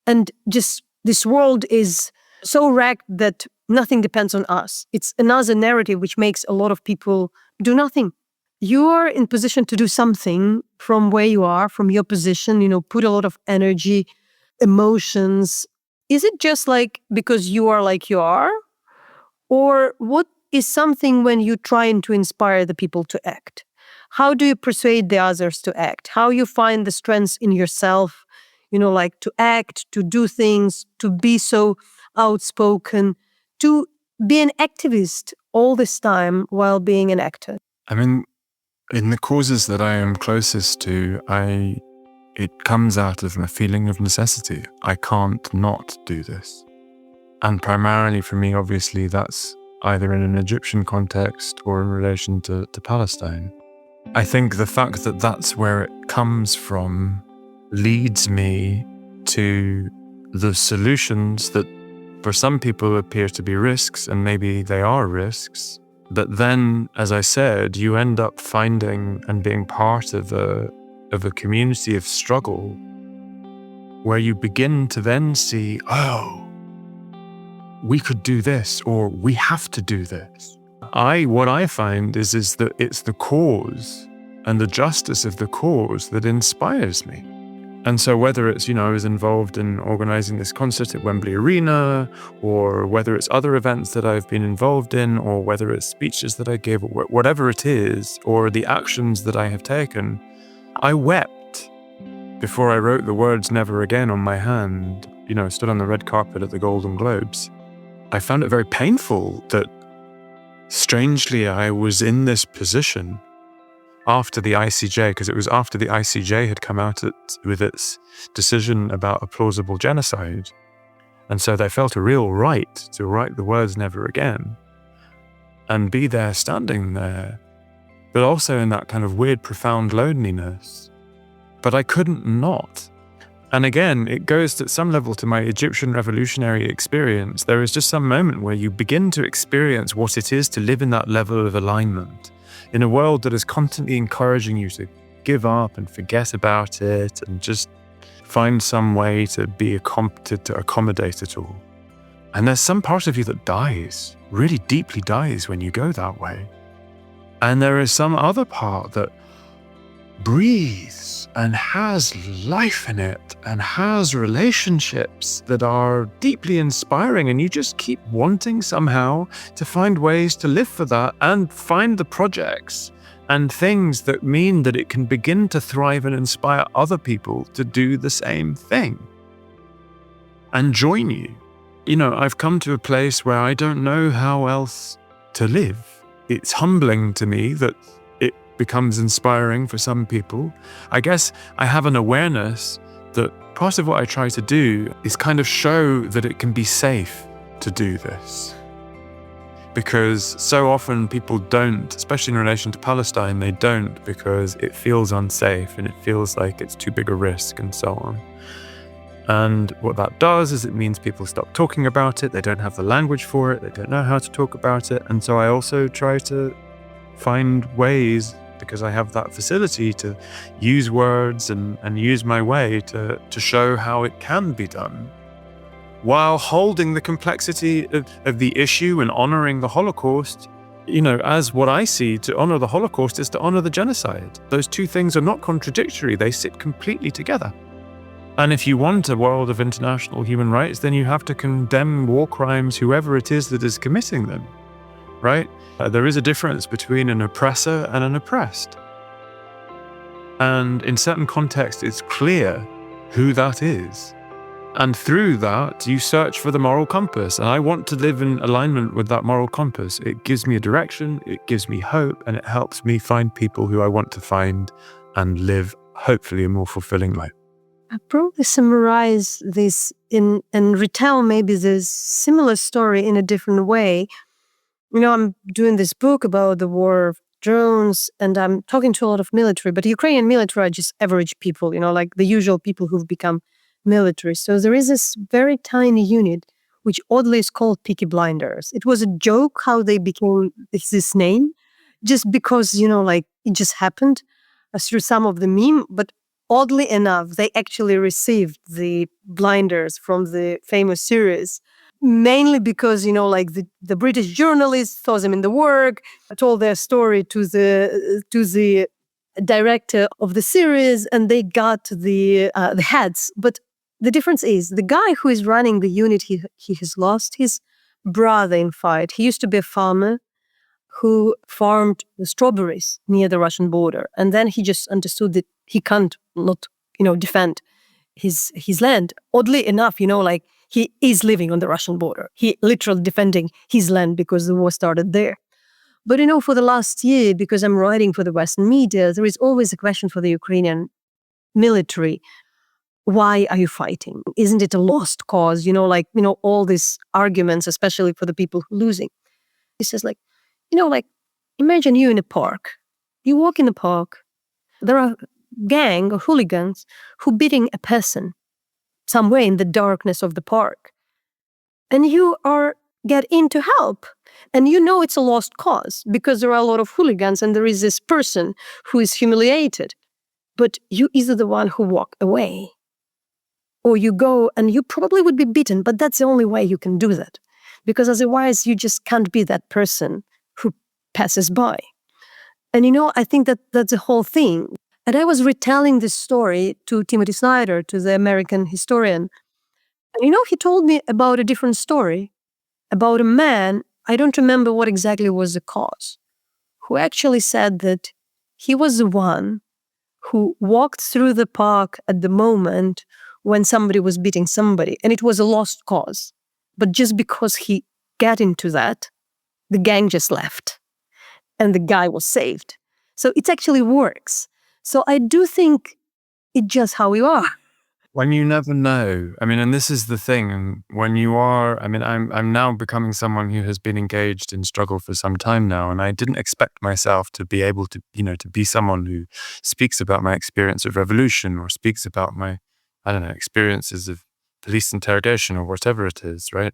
and just this world is so wrecked that nothing depends on us. It's another narrative which makes a lot of people do nothing. You are in position to do something from where you are, from your position, put a lot of energy, emotions. Is it just like because you are like you are? Or what is something when you're trying to inspire the people to act? How do you persuade the others to act? How you find the strengths in yourself, like to act, to do things, to be so outspoken, to be an activist all this time while being an actor? I mean, in the causes that I am closest to, it comes out of a feeling of necessity. I can't not do this. And primarily for me, obviously, that's either in an Egyptian context or in relation to Palestine. I think the fact that that's where it comes from leads me to the solutions that for some people appear to be risks, and maybe they are risks. But then, as I said, you end up finding and being part of a community of struggle where you begin to then see, we could do this, or we have to do this. What I find is that it's the cause and the justice of the cause that inspires me. And so whether it's, I was involved in organizing this concert at Wembley Arena, or whether it's other events that I've been involved in, or whether it's speeches that I gave, or whatever it is, or the actions that I have taken, I wept before I wrote the words "Never Again" on my hand, stood on the red carpet at the Golden Globes. I found it very painful that, strangely, I was in this position after the ICJ, because it was after the ICJ had come out with its decision about a plausible genocide. And so they felt a real right to write the words "Never Again" and be there standing there, but also in that kind of weird, profound loneliness. But I couldn't not. And again, it goes at some level to my Egyptian revolutionary experience. There is just some moment where you begin to experience what it is to live in that level of alignment, in a world that is constantly encouraging you to give up and forget about it and just find some way to to accommodate it all. And there's some part of you that dies, really deeply dies when you go that way. And there is some other part that breathes and has life in it and has relationships that are deeply inspiring, and you just keep wanting somehow to find ways to live for that and find the projects and things that mean that it can begin to thrive and inspire other people to do the same thing and join you. I've come to a place where I don't know how else to live. It's humbling to me that becomes inspiring for some people. I guess I have an awareness that part of what I try to do is kind of show that it can be safe to do this. Because so often people don't, especially in relation to Palestine, they don't because it feels unsafe and it feels like it's too big a risk and so on. And what that does is it means people stop talking about it, they don't have the language for it, they don't know how to talk about it. And so I also try to find ways, because I have that facility, to use words and use my way to show how it can be done, while holding the complexity of the issue and honoring the Holocaust. You know, as what I see, to honor the Holocaust is to honor the genocide. Those two things are not contradictory, they sit completely together. And if you want a world of international human rights, then you have to condemn war crimes, whoever it is that is committing them, right? There is a difference between an oppressor and an oppressed. And in certain contexts, it's clear who that is. And through that, you search for the moral compass. And I want to live in alignment with that moral compass. It gives me a direction, it gives me hope, and it helps me find people who I want to find and live, hopefully, a more fulfilling life. I probably summarize this and retell maybe this similar story in a different way. You know, I'm doing this book about the war of drones, and I'm talking to a lot of military, but Ukrainian military are just average people, you know, like the usual people who've become military. So there is this very tiny unit, which oddly is called Peaky Blinders. It was a joke how they became this name, just because, you know, like it just happened through some of the meme, but oddly enough, they actually received the blinders from the famous series, mainly because, you know, like the British journalists saw them in the work, told their story to the director of the series, and they got the heads. But the difference is the guy who is running the unit, he has lost his brother in fight. He used to be a farmer who farmed the strawberries near the Russian border. And then he just understood that he can't not, you know, defend his land. Oddly enough, you know, like he is living on the Russian border. He literally defending his land because the war started there. But, you know, for the last year, because I'm writing for the Western media, there is always a question for the Ukrainian military. Why are you fighting? Isn't it a lost cause? You know, like, you know, all these arguments, especially for the people who are losing. He says, like, you know, like, imagine you in a park. You walk in the park. There are gang or hooligans who beating a person somewhere in the darkness of the park. And you get in to help. And you know it's a lost cause because there are a lot of hooligans and there is this person who is humiliated. But you either the one who walk away or you go and you probably would be beaten, but that's the only way you can do that. Because otherwise you just can't be that person who passes by. And, you know, I think that that's the whole thing. And I was retelling this story to Timothy Snyder, to the American historian. And, you know, he told me about a different story, about a man, I don't remember what exactly was the cause, who actually said that he was the one who walked through the park at the moment when somebody was beating somebody. And it was a lost cause. But just because he got into that, the gang just left. And the guy was saved. So it actually works. So I do think it's just how we are. When you never know, I mean, and this is the thing, when you are, I mean, I'm now becoming someone who has been engaged in struggle for some time now, and I didn't expect myself to be able to, you know, to be someone who speaks about my experience of revolution or speaks about my, I don't know, experiences of police interrogation or whatever it is, right?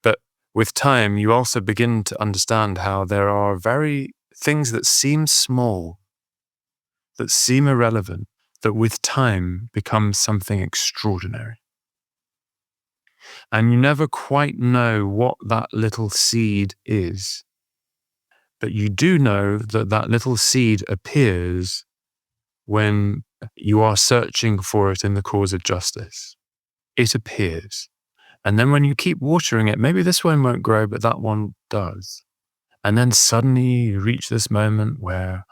But with time, you also begin to understand how there are very things that seem small, that seem irrelevant, that with time becomes something extraordinary. And you never quite know what that little seed is. But you do know that that little seed appears when you are searching for it in the cause of justice. It appears. And then when you keep watering it, maybe this one won't grow, but that one does. And then suddenly you reach this moment where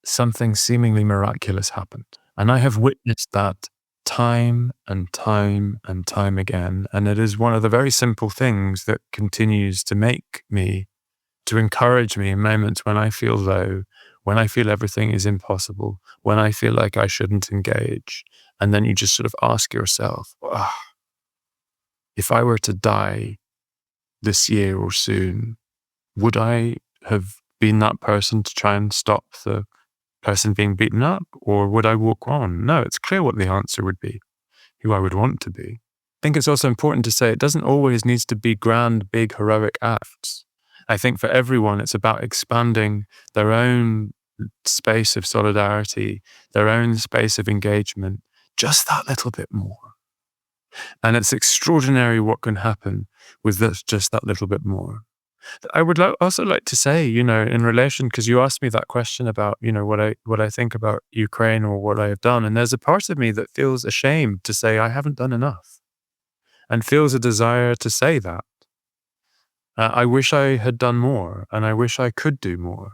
something seemingly miraculous happened. And I have witnessed that time and time and time again. And it is one of the very simple things that continues to make me, to encourage me in moments when I feel low, when I feel everything is impossible, when I feel like I shouldn't engage. And then you just sort of ask yourself, if I were to die this year or soon, would I have been that person to try and stop the person being beaten up? Or would I walk on? No, it's clear what the answer would be, who I would want to be. I think it's also important to say it doesn't always need to be grand, big, heroic acts. I think for everyone, it's about expanding their own space of solidarity, their own space of engagement, just that little bit more. And it's extraordinary what can happen with just that little bit more. I would also like to say, in relation, because you asked me that question about, what I think about Ukraine or what I have done. And there's a part of me that feels ashamed to say I haven't done enough and feels a desire to say that. I wish I had done more and I wish I could do more.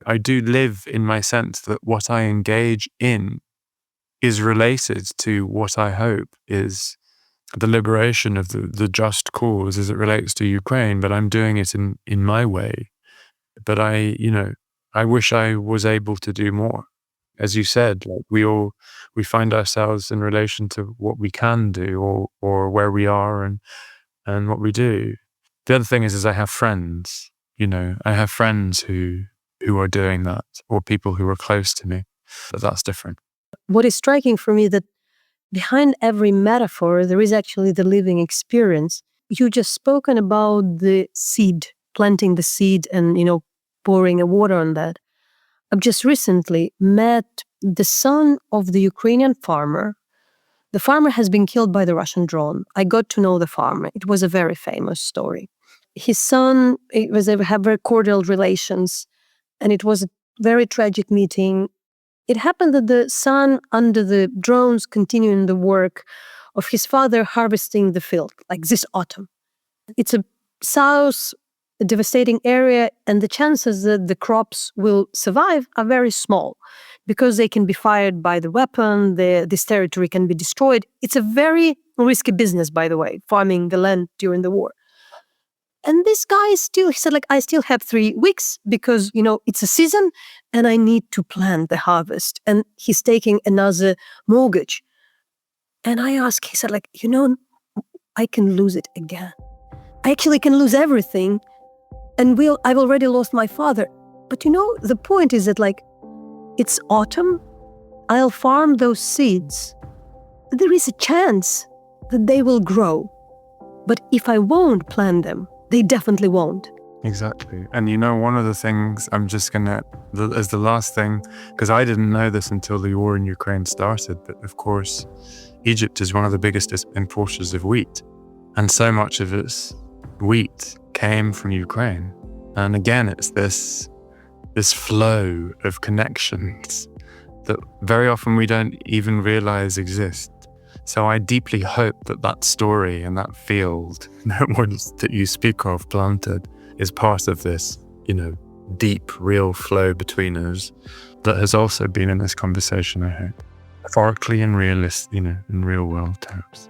I do live in my sense that what I engage in is related to what I hope is the liberation of the just cause as it relates to Ukraine, but I'm doing it in my way. But I wish I was able to do more. As you said, like we find ourselves in relation to what we can do or where we are and what we do. The other thing is I have friends, I have friends who are doing that, or people who are close to me, but that's different. What is striking for me that behind every metaphor, there is actually the living experience. You just spoken about the seed, planting the seed and, pouring a water on that. I've just recently met the son of the Ukrainian farmer. The farmer has been killed by the Russian drone. I got to know the farmer. It was a very famous story. His son, they have very cordial relations, and it was a very tragic meeting. It happened that the son, under the drones, continuing the work of his father harvesting the field, like this autumn. It's a devastating area, and the chances that the crops will survive are very small because they can be fired by the weapon, this territory can be destroyed. It's a very risky business, by the way, farming the land during the war. And this guy he said, I still have 3 weeks because, it's a season and I need to plan the harvest. And he's taking another mortgage. And I asked, he said, I can lose it again. I actually can lose everything. And I've already lost my father. But the point is that it's autumn. I'll farm those seeds. There is a chance that they will grow. But if I won't plant them, they definitely won't. Exactly. And one of the things I'm just as the last thing, because I didn't know this until the war in Ukraine started, but of course, Egypt is one of the biggest importers of wheat. And so much of its wheat came from Ukraine. And again, it's this flow of connections that very often we don't even realize exist. So I deeply hope that story and that field that you speak of planted is part of this, deep, real flow between us that has also been in this conversation, I hope, metaphorically and realist, in real world terms.